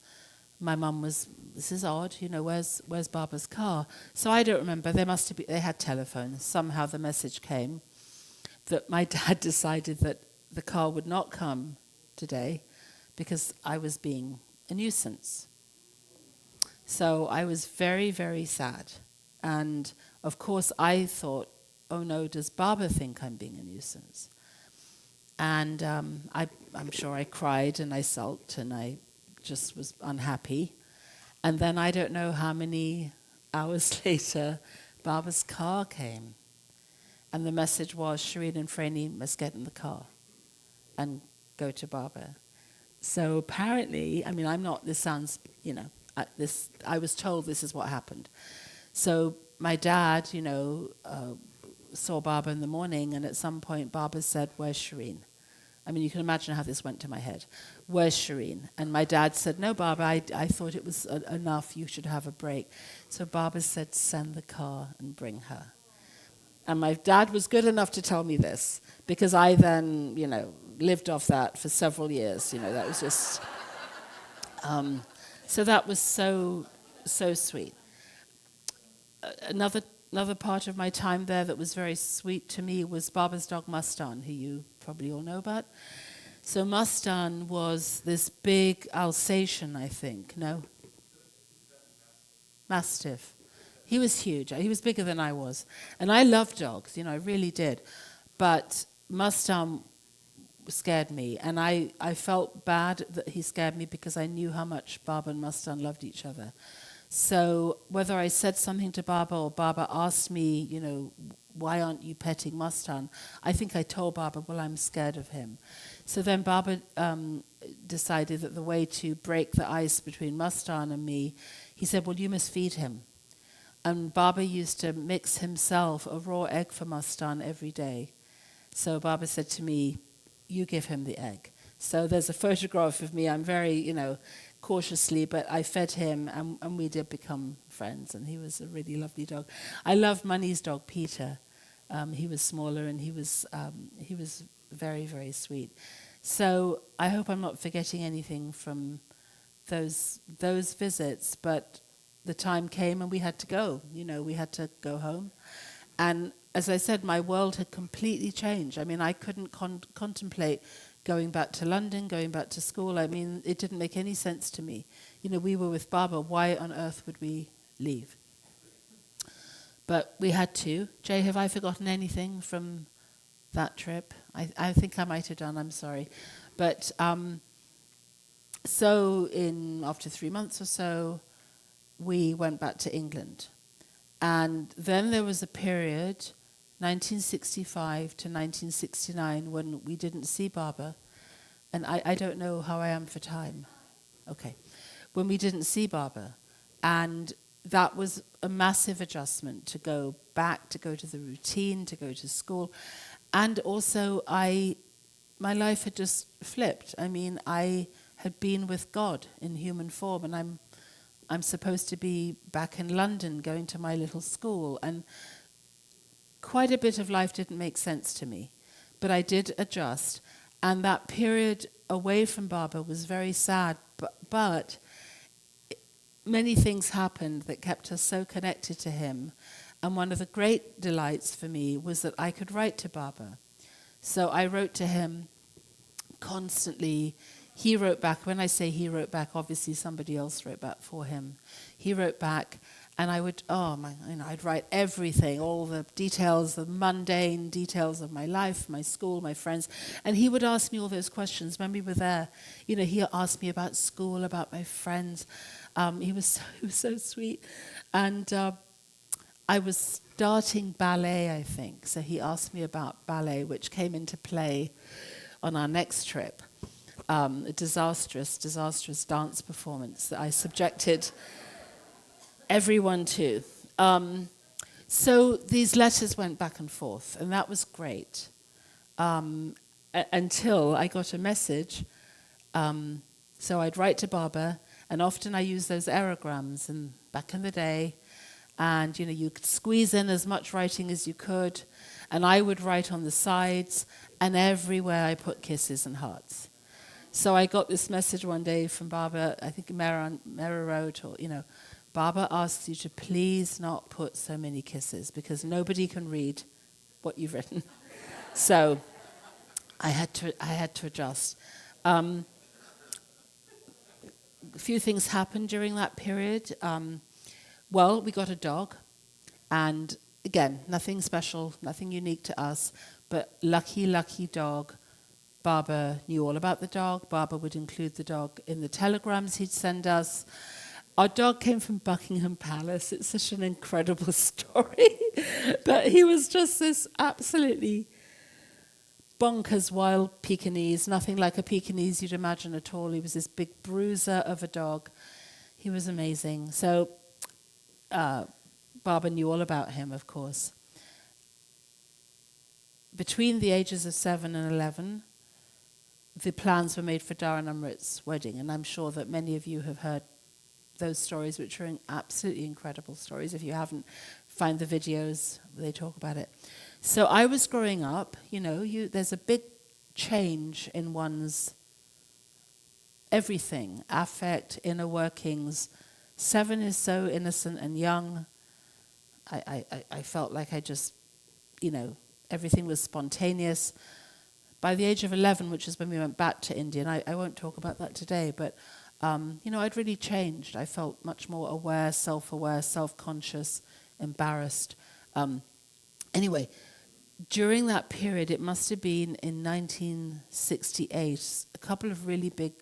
my mum was, this is odd, where's Baba's car? So I don't remember. They had telephones. Somehow the message came that my dad decided that the car would not come today, because I was being a nuisance. So I was very, very sad. And of course I thought, oh no, does Baba think I'm being a nuisance? And I'm sure I cried and I sulked and I just was unhappy. And then I don't know how many hours later, Baba's car came. And the message was, Shireen and Franny must get in the car and go to Baba. So apparently, this sounds, I was told this is what happened. So my dad, saw Baba in the morning, and at some point Baba said, where's Shireen? You can imagine how this went to my head. Where's Shireen? And my dad said, no, Baba, I thought it was enough, you should have a break. So Baba said, send the car and bring her. And my dad was good enough to tell me this, because I then, lived off that for several years. That was just... so that was so sweet. Another part of my time there that was very sweet to me was Baba's dog Mustan, who you probably all know about. So Mustan was this big Alsatian, I think, no? Mastiff. He was huge. He was bigger than I was. And I love dogs, I really did. But Mustan scared me, and I felt bad that he scared me because I knew how much Baba and Mustan loved each other. So whether I said something to Baba or Baba asked me, why aren't you petting Mustan? I think I told Baba, well, I'm scared of him. So then Baba decided that the way to break the ice between Mustan and me, he said, well, you must feed him. And Baba used to mix himself a raw egg for Mustan every day. So Baba said to me, you give him the egg. So there's a photograph of me. I'm very, cautiously, but I fed him, and we did become friends, and he was a really lovely dog. I love Money's dog, Peter. He was smaller, and he was very, very sweet. So I hope I'm not forgetting anything from those visits, but the time came and we had to go. We had to go home. And as I said, my world had completely changed. I mean, I couldn't contemplate going back to London, going back to school. I mean, it didn't make any sense to me. We were with Baba. Why on earth would we leave? But we had to. Jay, have I forgotten anything from that trip? I think I might have done, I'm sorry. But so after 3 months or so, we went back to England. And then there was a period, 1965 to 1969, when we didn't see Baba. And I don't know how I am for time. Okay. When we didn't see Baba. And that was a massive adjustment to go back, to go to the routine, to go to school. And also, my life had just flipped. I mean, I had been with God in human form, and I'm supposed to be back in London, going to my little school, and quite a bit of life didn't make sense to me. But I did adjust, and that period away from Baba was very sad, but many things happened that kept us so connected to him. And one of the great delights for me was that I could write to Baba. So I wrote to him constantly. He wrote back. When I say he wrote back, obviously somebody else wrote back for him. He wrote back, and I would, I'd write everything, all the details, the mundane details of my life, my school, my friends. And he would ask me all those questions. When we were there, he asked me about school, about my friends. He was so sweet. And I was starting ballet, I think. So he asked me about ballet, which came into play on our next trip. A disastrous dance performance that I subjected everyone to. So these letters went back and forth, and that was great. Until I got a message. So I'd write to Baba, and often I used those aerograms, and back in the day, and you could squeeze in as much writing as you could, and I would write on the sides, and everywhere I put kisses and hearts. So I got this message one day from Baba. I think Mera wrote, or Baba asks you to please not put so many kisses because nobody can read what you've written. So I had to adjust. A few things happened during that period. Well, we got a dog, and again, nothing special, nothing unique to us, but lucky dog. Baba knew all about the dog. Baba would include the dog in the telegrams he'd send us. Our dog came from Buckingham Palace. It's such an incredible story. But he was just this absolutely bonkers wild Pekingese, nothing like a Pekingese you'd imagine at all. He was this big bruiser of a dog. He was amazing. So Baba knew all about him, of course. Between the ages of 7 and 11, the plans were made for Dara and Amrit's wedding, and I'm sure that many of you have heard those stories, which are absolutely incredible stories. If you haven't, find the videos, they talk about it. So I was growing up, there's a big change in one's everything, affect, inner workings. 7 is so innocent and young. I felt like I just, everything was spontaneous. By the age of 11, which is when we went back to India, and I won't talk about that today, but, I'd really changed. I felt much more aware, self-aware, self-conscious, embarrassed. Anyway, during that period, it must have been in 1968, a couple of really big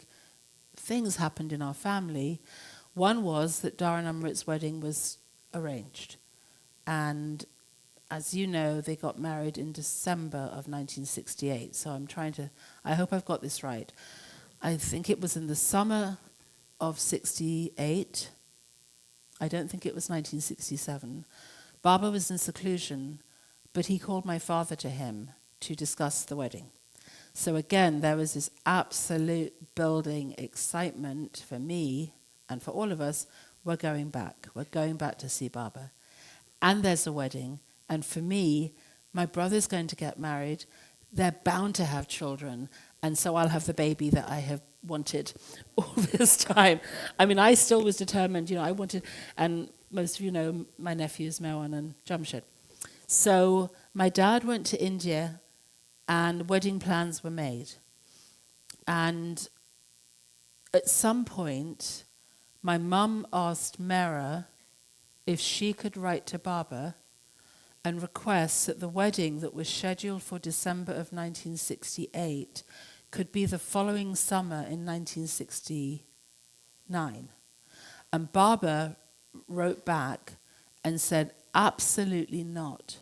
things happened in our family. One was that Dara and Amrit's wedding was arranged. And as you know, they got married in December of 1968. So I hope I've got this right. I think it was in the summer of 68. I don't think it was 1967. Baba was in seclusion, but he called my father to him to discuss the wedding. So again, there was this absolute building excitement for me and for all of us. We're going back. We're going back to see Baba. And there's a wedding. And for me, my brother's going to get married. They're bound to have children. And so I'll have the baby that I have wanted all this time. I mean, I still was determined, I wanted, and most of you know my nephews, Mewan and Jamshed. So my dad went to India and wedding plans were made. And at some point, my mum asked Mera if she could write to Baba and request that the wedding that was scheduled for December of 1968 could be the following summer in 1969. And Baba wrote back and said, absolutely not.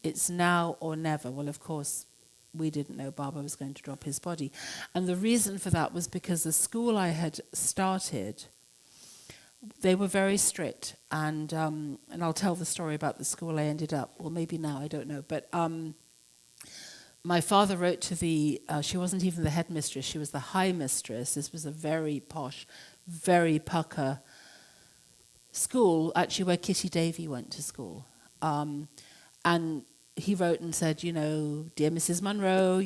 It's now or never. Well, of course, we didn't know Baba was going to drop his body. And the reason for that was because the school I had started, they were very strict. And I'll tell the story about the school I ended up. Well, maybe now, I don't know. But my father wrote to she wasn't even the headmistress, she was the high mistress. This was a very posh, very pucker school, actually where Kitty Davey went to school. And he wrote and said, dear Mrs. Munro,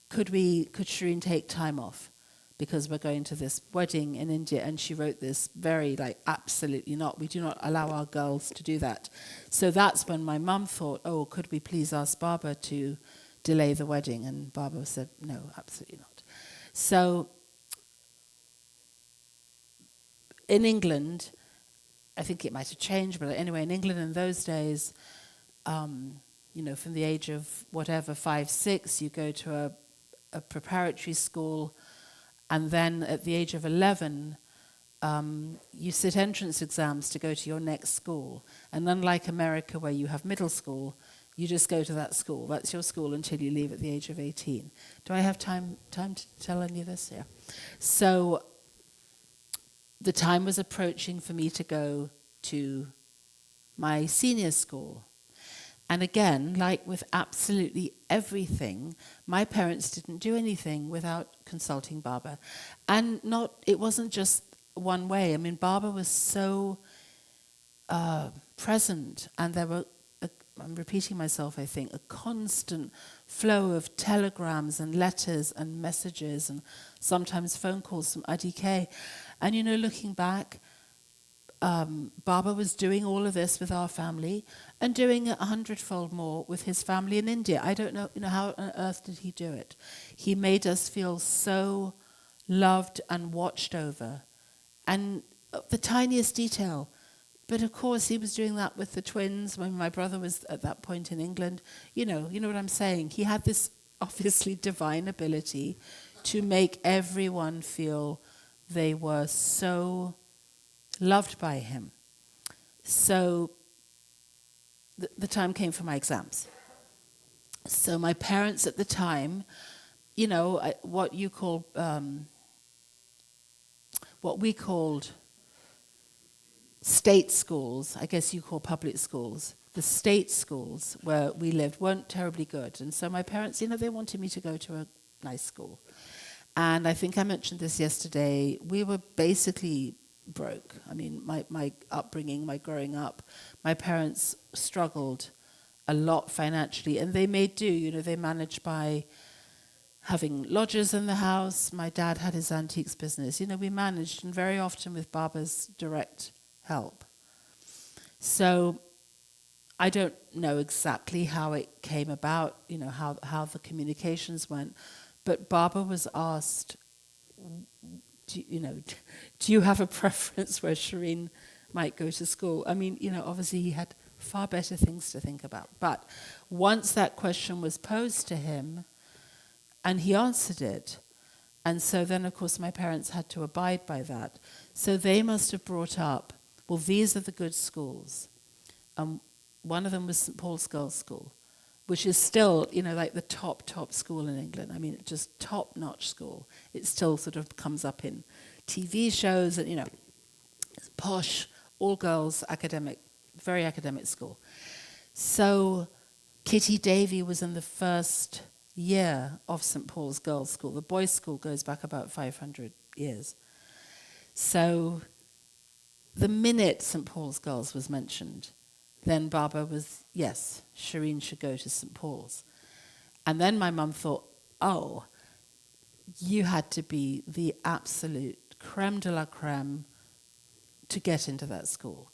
could Shireen take time off? Because we're going to this wedding in India. And she wrote this very, absolutely not. We do not allow our girls to do that. So that's when my mum thought, could we please ask Baba to delay the wedding? And Baba said, no, absolutely not. So in England, I think it might have changed, but anyway, in England in those days, from the age of 5, 6, you go to a preparatory school, and then at the age of 11, you sit entrance exams to go to your next school. And unlike America, where you have middle school, you just go to that school. That's your school until you leave at the age of 18. Do I have time to tell any of this? Yeah. So the time was approaching for me to go to my senior school. And again, like with absolutely everything, my parents didn't do anything without consulting Baba. And it wasn't just one way. I mean, Baba was so present, and there were, I'm repeating myself, I think, a constant flow of telegrams and letters and messages and sometimes phone calls from IDK. And, looking back, Baba was doing all of this with our family and doing it 100-fold more with his family in India. I don't know, how on earth did he do it? He made us feel so loved and watched over. And the tiniest detail. But of course, he was doing that with the twins when my brother was at that point in England. You know what I'm saying? He had this obviously divine ability to make everyone feel they were so loved by him. So the time came for my exams. So my parents at the time, what we called state schools, I guess you call public schools, the state schools where we lived weren't terribly good. And so my parents, they wanted me to go to a nice school. And I think I mentioned this yesterday, we were basically broke. I mean, my upbringing, my growing up, my parents struggled a lot financially, and they made do. They managed by having lodgers in the house. My dad had his antiques business. We managed, and very often with Baba's direct help. So I don't know exactly how it came about, how the communications went, but Baba was asked, do you have a preference where Shireen might go to school? I mean, obviously he had far better things to think about. But once that question was posed to him, and he answered it, and so then, of course, my parents had to abide by that. So they must have brought up, well, these are the good schools. One of them was St. Paul's Girls' School, which is still, like the top school in England. I mean, just top-notch school. It still sort of comes up in TV shows and, it's posh, all-girls, academic, very academic school. So Kitty Davey was in the first year of St. Paul's Girls' School. The boys' school goes back about 500 years. So the minute St. Paul's Girls was mentioned, then Baba was, yes, Shireen should go to St. Paul's. And then my mum thought, oh, you had to be the absolute creme de la creme to get into that school.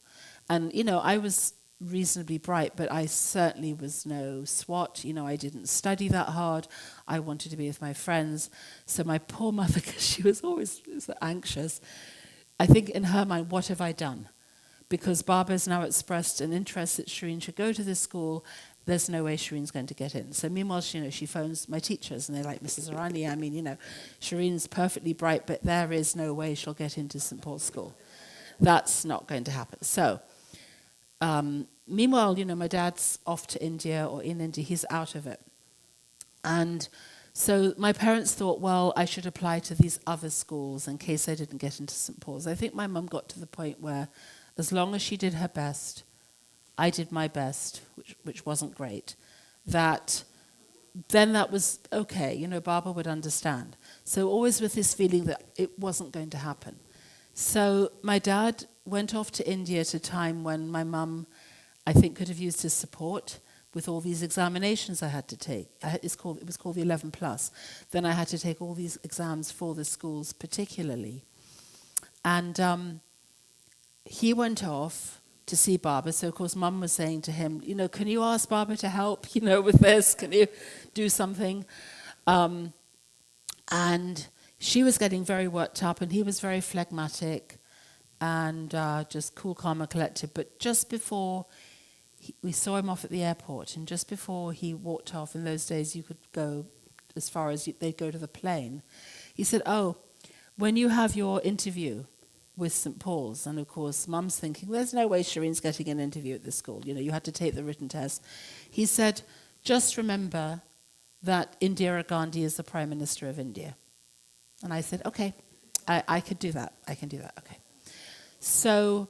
And, I was reasonably bright, but I certainly was no swot. I didn't study that hard. I wanted to be with my friends. So my poor mother, because she was always so anxious, I think in her mind, what have I done? Because Baba's now expressed an interest that Shireen should go to this school. There's no way Shireen's going to get in. So meanwhile, she phones my teachers, and they're like, Mrs. Irani, Shireen's perfectly bright, but there is no way she'll get into St. Paul's School. That's not going to happen. So meanwhile, my dad's off to India or in India. He's out of it. And so my parents thought, well, I should apply to these other schools in case I didn't get into St. Paul's. I think my mum got to the point where as long as she did her best, I did my best, which wasn't great, then that was okay. Baba would understand. So always with this feeling that it wasn't going to happen. So my dad went off to India at a time when my mum, I think, could have used his support with all these examinations I had to take. It was called the 11 plus. Then I had to take all these exams for the schools particularly. And he went off to see Baba. So, of course, Mum was saying to him, can you ask Baba to help, with this? Can you do something? And she was getting very worked up, and he was very phlegmatic and just cool, calm, and collected. But just before we saw him off at the airport, and just before he walked off, in those days you could go as far as they'd go to the plane, he said, oh, when you have your interview with St. Paul's, and of course Mum's thinking, there's no way Shireen's getting an interview at this school, you had to take the written test. He said, just remember that Indira Gandhi is the Prime Minister of India. And I said, okay, I could do that, okay. So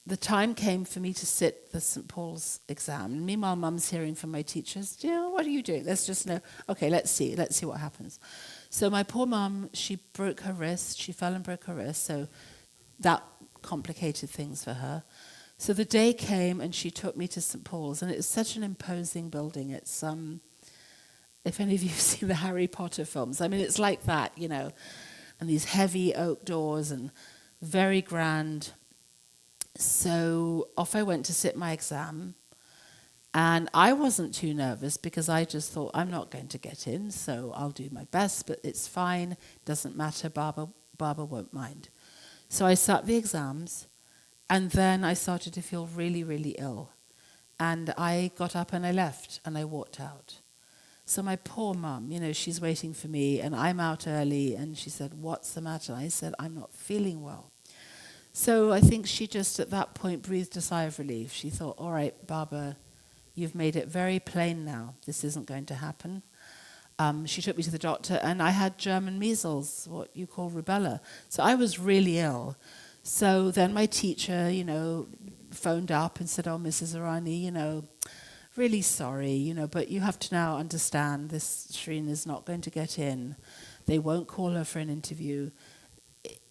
the time came for me to sit the St. Paul's exam. And meanwhile, Mum's hearing from my teachers, what are you doing? Let's just know. Okay, let's see what happens. So my poor mum, she broke her wrist. She fell and broke her wrist. So that complicated things for her. So the day came, and she took me to St. Paul's. And it's such an imposing building. It's, if any of you have seen the Harry Potter films, it's like that, and these heavy oak doors and very grand. So off I went to sit my exam, and I wasn't too nervous because I just thought, I'm not going to get in, so I'll do my best, but it's fine, doesn't matter, Baba won't mind. So I sat the exams, and then I started to feel really, really ill. And I got up and I left, and I walked out. So my poor mum, she's waiting for me, and I'm out early, and she said, what's the matter? I said, I'm not feeling well. So I think she just at that point breathed a sigh of relief. She thought, all right, Baba, you've made it very plain now. This isn't going to happen. She took me to the doctor, and I had German measles, what you call rubella. So I was really ill. So then my teacher, phoned up and said, oh, Mrs. Irani, really sorry, but you have to now understand this Shireen is not going to get in. They won't call her for an interview.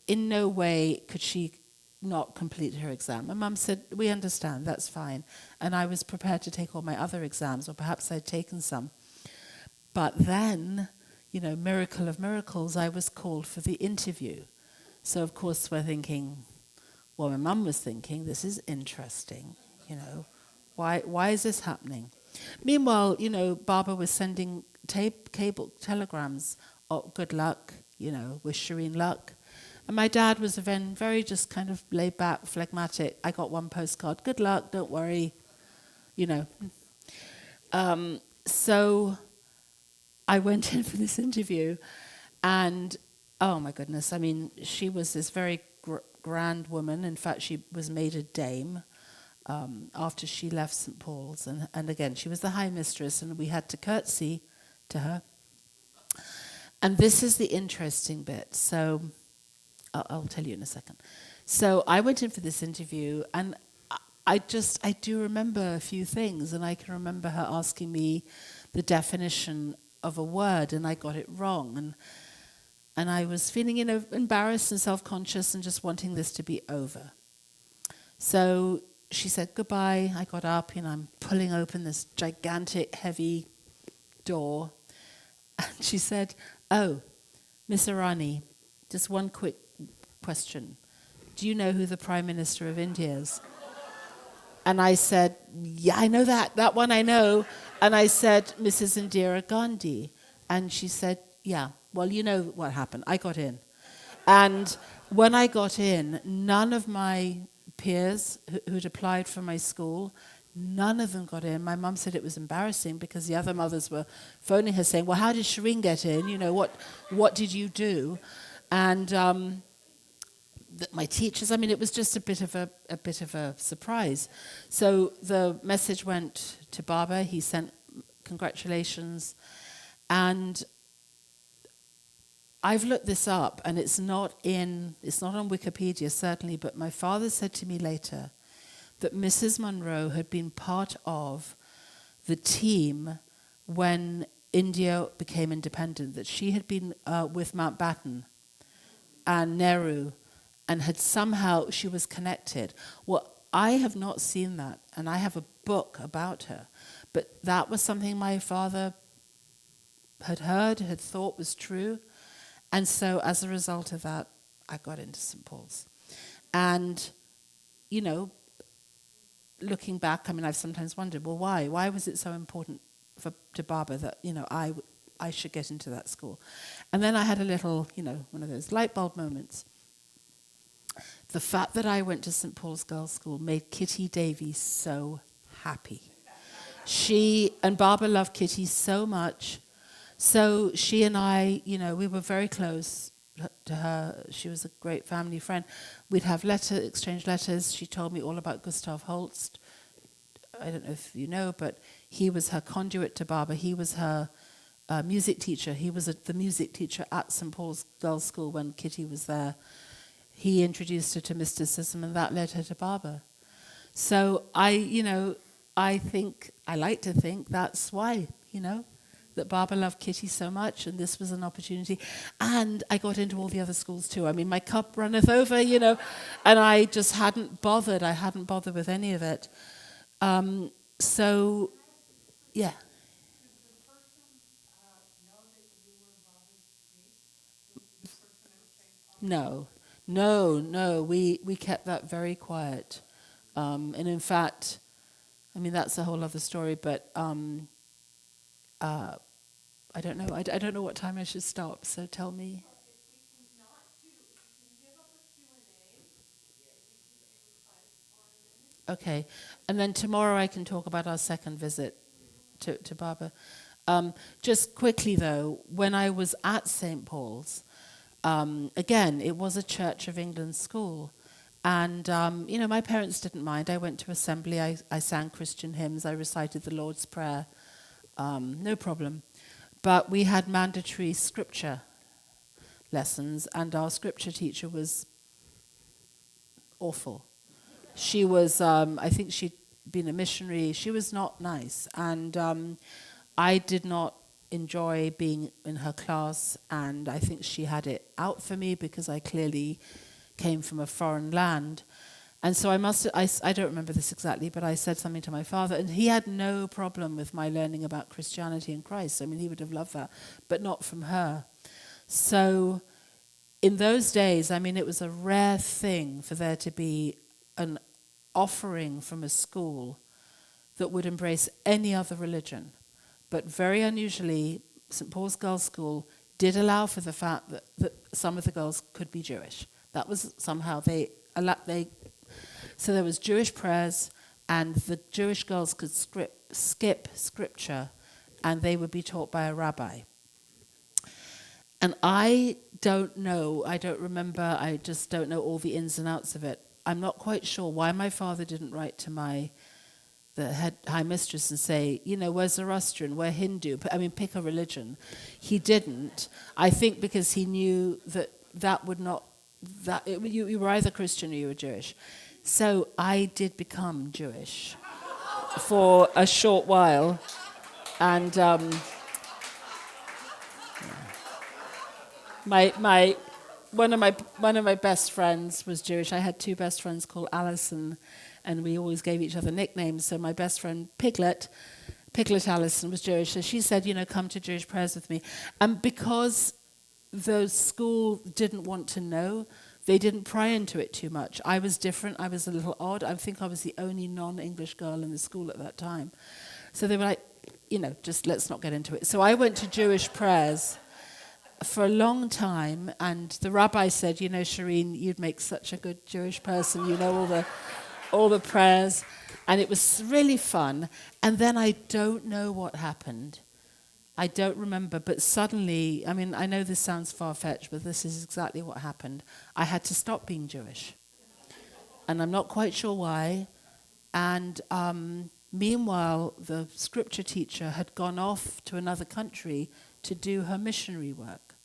In no way could she not complete her exam. And Mum said, we understand, that's fine. And I was prepared to take all my other exams, or perhaps I'd taken some. But then, miracle of miracles, I was called for the interview. So of course we're thinking, well, my mum was thinking, this is interesting, why is this happening? Meanwhile, Baba was sending cable telegrams, oh, good luck, wish Shireen luck. And my dad was then very just kind of laid back, phlegmatic. I got one postcard, good luck, don't worry, So I went in for this interview, and oh my goodness, she was this very grand woman. In fact, she was made a dame after she left St. Paul's. And again, she was the high mistress, and we had to curtsy to her. And this is the interesting bit. So I'll tell you in a second. So I went in for this interview, and I do remember a few things, and I can remember her asking me the definition of a word, and I got it wrong. And I was feeling, embarrassed and self-conscious and just wanting this to be over. So she said goodbye. I got up, I'm pulling open this gigantic, heavy door. And she said, "Oh, Miss Irani, just one quick question. Do you know who the Prime Minister of India is?" And I said, "Yeah, I know that. That one I know." And I said, "Mrs. Indira Gandhi." And she said, "Yeah, well, you know what happened. I got in." And when I got in, none of my peers who'd applied for my school, none of them got in. My mum said it was embarrassing because the other mothers were phoning her saying, "Well, how did Shireen get in? What did you do?" And my teachers, it was just a bit of a surprise. So the message went to Baba. He sent congratulations, and I've looked this up, and it's not on Wikipedia certainly, but my father said to me later that Mrs. Monroe had been part of the team when India became independent, that she had been with Mountbatten and Nehru, and she was connected. Well, I have not seen that, and I have a book about her, but that was something my father had heard, had thought was true. And so as a result of that, I got into St. Paul's. And, looking back, I've sometimes wondered, well, why? Why was it so important to Baba that, I should get into that school? And then I had a little, one of those light bulb moments. The fact that I went to St. Paul's Girls' School made Kitty Davies so happy. She and Baba loved Kitty so much. So she and I, we were very close to her. She was a great family friend. We'd have exchange letters. She told me all about Gustav Holst. I don't know if you know, but he was her conduit to Baba. He was her music teacher. He was the music teacher at St. Paul's Girls' School when Kitty was there. He introduced her to mysticism, and that led her to Baba. So I like to think that's why, that Baba loved Kitty so much, and this was an opportunity. And I got into all the other schools too. My cup runneth over, and I just hadn't bothered. I hadn't bothered with any of it. So, yeah. No. We kept that very quiet. And in fact, that's a whole other story, but I don't know. I don't know what time I should stop, so tell me. Okay. And then tomorrow I can talk about our second visit to Baba. Just quickly, though, when I was at St. Paul's, again, it was a Church of England school. And, my parents didn't mind. I went to assembly. I sang Christian hymns. I recited the Lord's Prayer. No problem. But we had mandatory scripture lessons, and our scripture teacher was awful. She was, I think she'd been a missionary. She was not nice. And I did not enjoy being in her class, and I think she had it out for me because I clearly came from a foreign land. And so I don't remember this exactly, but I said something to my father, and he had no problem with my learning about Christianity and Christ. He would have loved that, but not from her. So in those days, it was a rare thing for there to be an offering from a school that would embrace any other religion. But very unusually, St. Paul's Girls' School did allow for the fact that some of the girls could be Jewish. That was somehow so there was Jewish prayers, and the Jewish girls could skip scripture, and they would be taught by a rabbi. And I don't remember, I just don't know all the ins and outs of it. I'm not quite sure why my father didn't write to the head high mistress and say, we're Zoroastrian, we're Hindu, pick a religion. He didn't. I think because he knew that would not, you were either Christian or you were Jewish. So I did become Jewish for a short while. And my one of my best friends was Jewish. I had two best friends called Alison, and we always gave each other nicknames. So my best friend Piglet Alison was Jewish. So she said, come to Jewish prayers with me. And because the school didn't want to know, they didn't pry into it too much. I was different. I was a little odd. I think I was the only non-English girl in the school at that time. So they were like, just let's not get into it. So I went to Jewish prayers for a long time, and the rabbi said, Shireen, you'd make such a good Jewish person. You know all the prayers. And it was really fun. And then I don't know what happened. I don't remember, but suddenly, I know this sounds far-fetched, but this is exactly what happened. I had to stop being Jewish. And I'm not quite sure why. And meanwhile, the scripture teacher had gone off to another country to do her missionary work.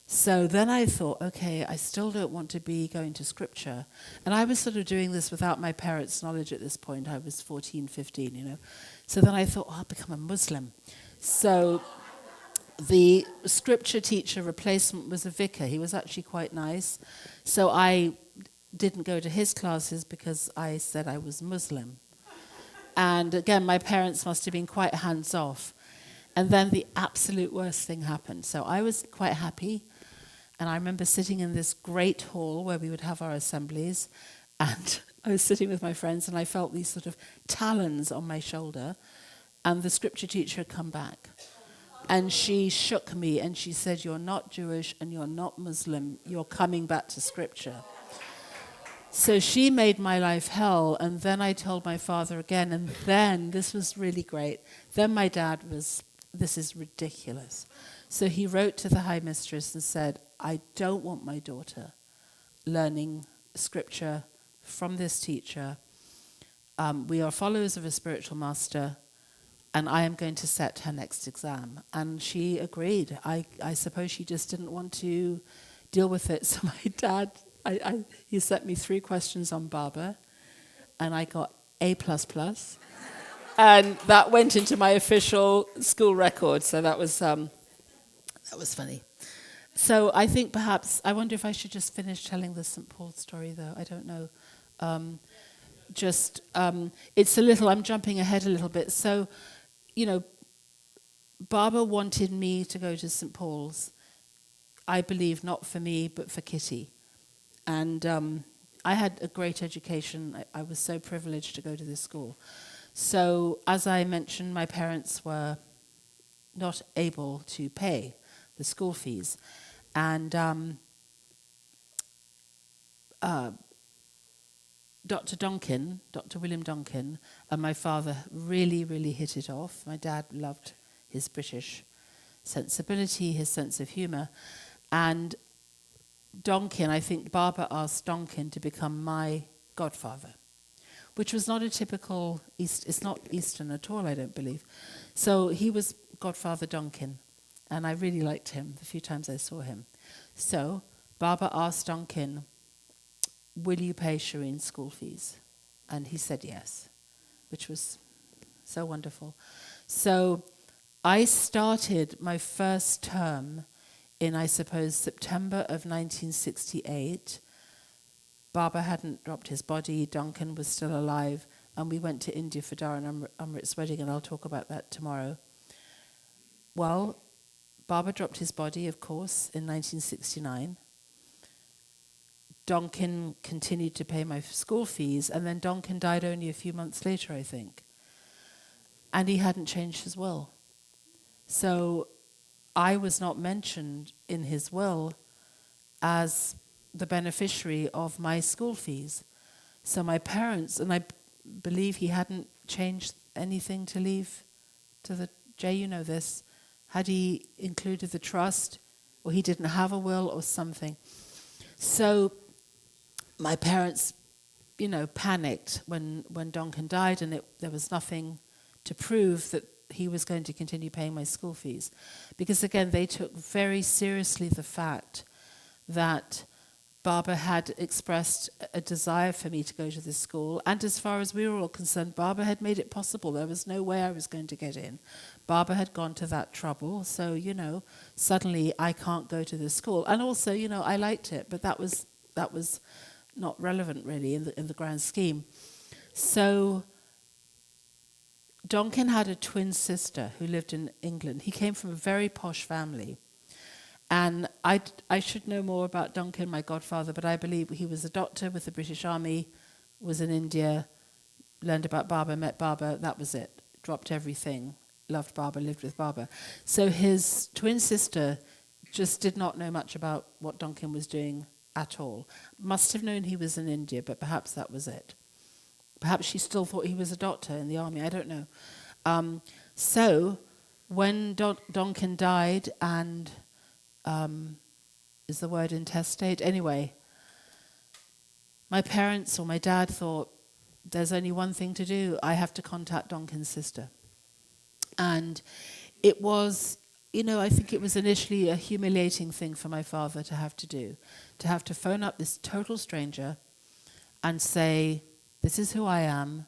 So then I thought, okay, I still don't want to be going to scripture. And I was sort of doing this without my parents' knowledge at this point. I was 14, 15, So then I thought, I'll become a Muslim. So the scripture teacher replacement was a vicar. He was actually quite nice. So I didn't go to his classes because I said I was Muslim. And again, my parents must have been quite hands-off. And then the absolute worst thing happened. So I was quite happy. And I remember sitting in this great hall where we would have our assemblies. And I was sitting with my friends, and I felt these sort of talons on my shoulder. And the scripture teacher had come back. And she shook me, and she said, "You're not Jewish, and you're not Muslim. You're coming back to scripture." So she made my life hell, and then I told my father again, and then, this was really great, then my dad was, "This is ridiculous." So he wrote to the high mistress and said, "I don't want my daughter learning scripture from this teacher. We are followers of a spiritual master, and I am going to set her next exam." And she agreed. I suppose she just didn't want to deal with it. So my dad, he set me 3 questions on Baba, and I got A++. And that went into my official school record. So that was funny. So I think perhaps, I wonder if I should just finish telling the St. Paul story, though. I don't know. It's a little, I'm jumping ahead a little bit. So, Baba wanted me to go to St. Paul's, I believe not for me, but for Kitty. And I had a great education. I was so privileged to go to this school. So, as I mentioned, my parents were not able to pay the school fees. And Dr. William Donkin, and my father really, really hit it off. My dad loved his British sensibility, his sense of humour. And Donkin, I think Baba asked Donkin to become my godfather, which was not a typical it's not Eastern at all, I don't believe. So he was Godfather Donkin, and I really liked him the few times I saw him. So Baba asked Donkin, "Will you pay Shireen's school fees?" And he said yes, which was so wonderful. So I started my first term in, I suppose, September of 1968. Baba hadn't dropped his body, Donkin was still alive, and we went to India for Darren Amrit's wedding, and I'll talk about that tomorrow. Well, Baba dropped his body, of course, in 1969. Donkin continued to pay my school fees, and then Donkin died only a few months later, I think. And he hadn't changed his will. So I was not mentioned in his will as the beneficiary of my school fees. So my parents, and I believe he hadn't changed anything to leave to the, Jay, you know this, had he included the trust, or he didn't have a will or something. So my parents, panicked when Donkin died, and there was nothing to prove that he was going to continue paying my school fees. Because again, they took very seriously the fact that Barbara had expressed a desire for me to go to this school, and as far as we were all concerned, Barbara had made it possible. There was no way I was going to get in. Barbara had gone to that trouble, so, suddenly I can't go to this school. And also, I liked it, but that was not relevant really in the grand scheme. So Donkin had a twin sister who lived in England. He came from a very posh family. And I should know more about Donkin, my godfather, but I believe he was a doctor with the British Army, was in India, learned about Barbara, met Barbara, that was it. Dropped everything, loved Barbara, lived with Barbara. So his twin sister just did not know much about what Donkin was doing at all. Must have known he was in India, but perhaps that was it. Perhaps she still thought he was a doctor in the army, I don't know. So when Donkin died and... is the word intestate? Anyway, my parents or my dad thought, there's only one thing to do. I have to contact Donkin's sister. And it was, I think it was initially a humiliating thing for my father to have to do. To have to phone up this total stranger and say, this is who I am.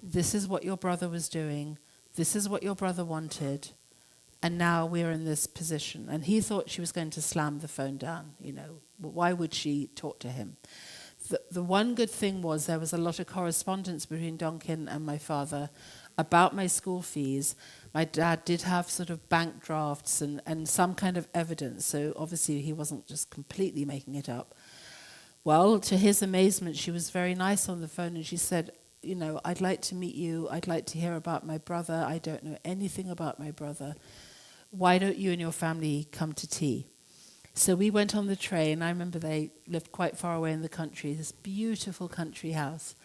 This is what your brother was doing. This is what your brother wanted. And now we're in this position. And he thought she was going to slam the phone down, Why would she talk to him? The one good thing was there was a lot of correspondence between Donkin and my father about my school fees. My dad did have sort of bank drafts and some kind of evidence, so obviously he wasn't just completely making it up. Well, to his amazement, she was very nice on the phone, and she said, I'd like to meet you. I'd like to hear about my brother. I don't know anything about my brother. Why don't you and your family come to tea? So we went on the train. I remember they lived quite far away in the country, this beautiful country house.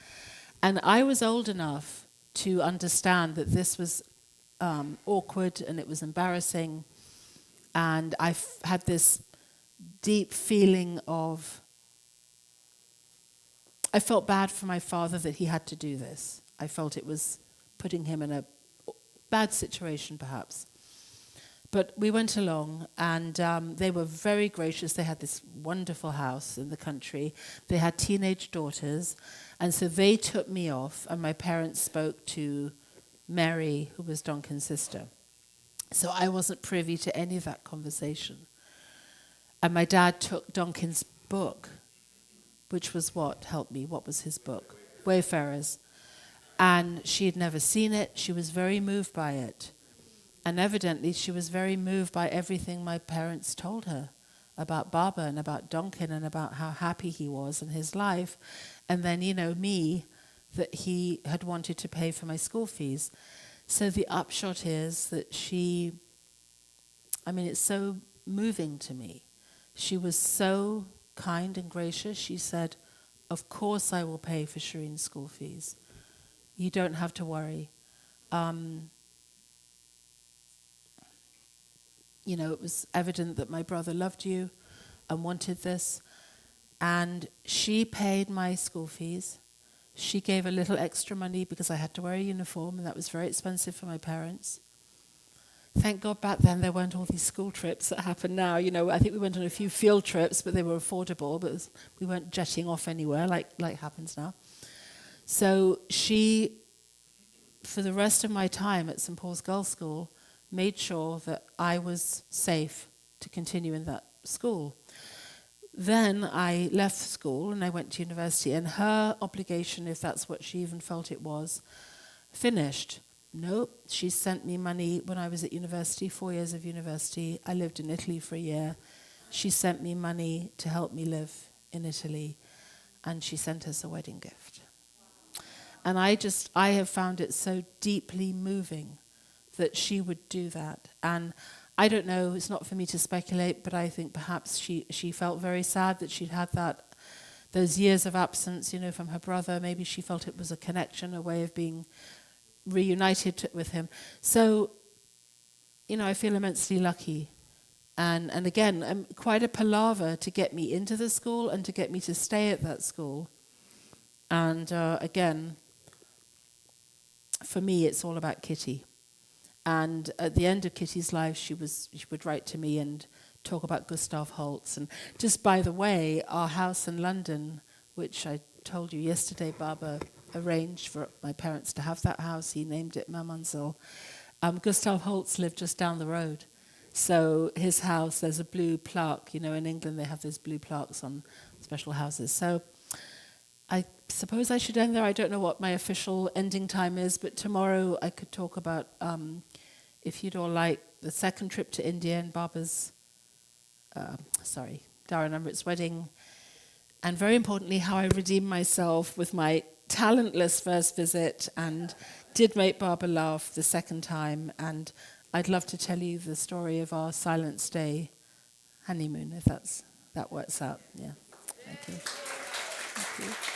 And I was old enough to understand that this was awkward and it was embarrassing. And I had this deep feeling of... I felt bad for my father that he had to do this. I felt it was putting him in a bad situation, perhaps. But we went along, and they were very gracious. They had this wonderful house in the country. They had teenage daughters, and so they took me off, and my parents spoke to Mary, who was Donkin's sister. So I wasn't privy to any of that conversation. And my dad took Donkin's book, which was what helped me. What was his book? Wayfarers. And she had never seen it. She was very moved by it. And evidently she was very moved by everything my parents told her about Barbara and about Donkin and about how happy he was in his life. And then, me, that he had wanted to pay for my school fees. So the upshot is that it's so moving to me. She was so kind and gracious. She said, of course I will pay for Shireen's school fees. You don't have to worry. It was evident that my brother loved you and wanted this. And she paid my school fees. She gave a little extra money because I had to wear a uniform, and that was very expensive for my parents. Thank God back then there weren't all these school trips that happen now. I think we went on a few field trips, but they were affordable. But we weren't jetting off anywhere like happens now. So she, for the rest of my time at St. Paul's Girls' School, made sure that I was safe to continue in that school. Then I left school and I went to university, and her obligation, if that's what she even felt it was, finished. Nope, she sent me money when I was at university, 4 years of university. I lived in Italy for a year. She sent me money to help me live in Italy, and she sent us a wedding gift. And I have found it so deeply moving that she would do that. And I don't know, it's not for me to speculate, but I think perhaps she felt very sad that she'd had those years of absence, from her brother. Maybe she felt it was a connection, a way of being reunited with him. So, I feel immensely lucky. And again, quite a palaver to get me into the school and to get me to stay at that school. And again, for me, it's all about Kitty. And at the end of Kitty's life, she would write to me and talk about Gustav Holst. And just by the way, our house in London, which I told you yesterday, Baba arranged for my parents to have that house. He named it Mamanzil. Gustav Holst lived just down the road. So his house, there's a blue plaque. You know, in England they have those blue plaques on special houses. So I suppose I should end there. I don't know what my official ending time is, but tomorrow I could talk about, if you'd all like, the second trip to India and Baba's, Darren Amrit's wedding, and very importantly, how I redeemed myself with my talentless first visit and did make Baba laugh the second time. And I'd love to tell you the story of our silent stay honeymoon, if that works out. Yeah. Thank you. Thank you.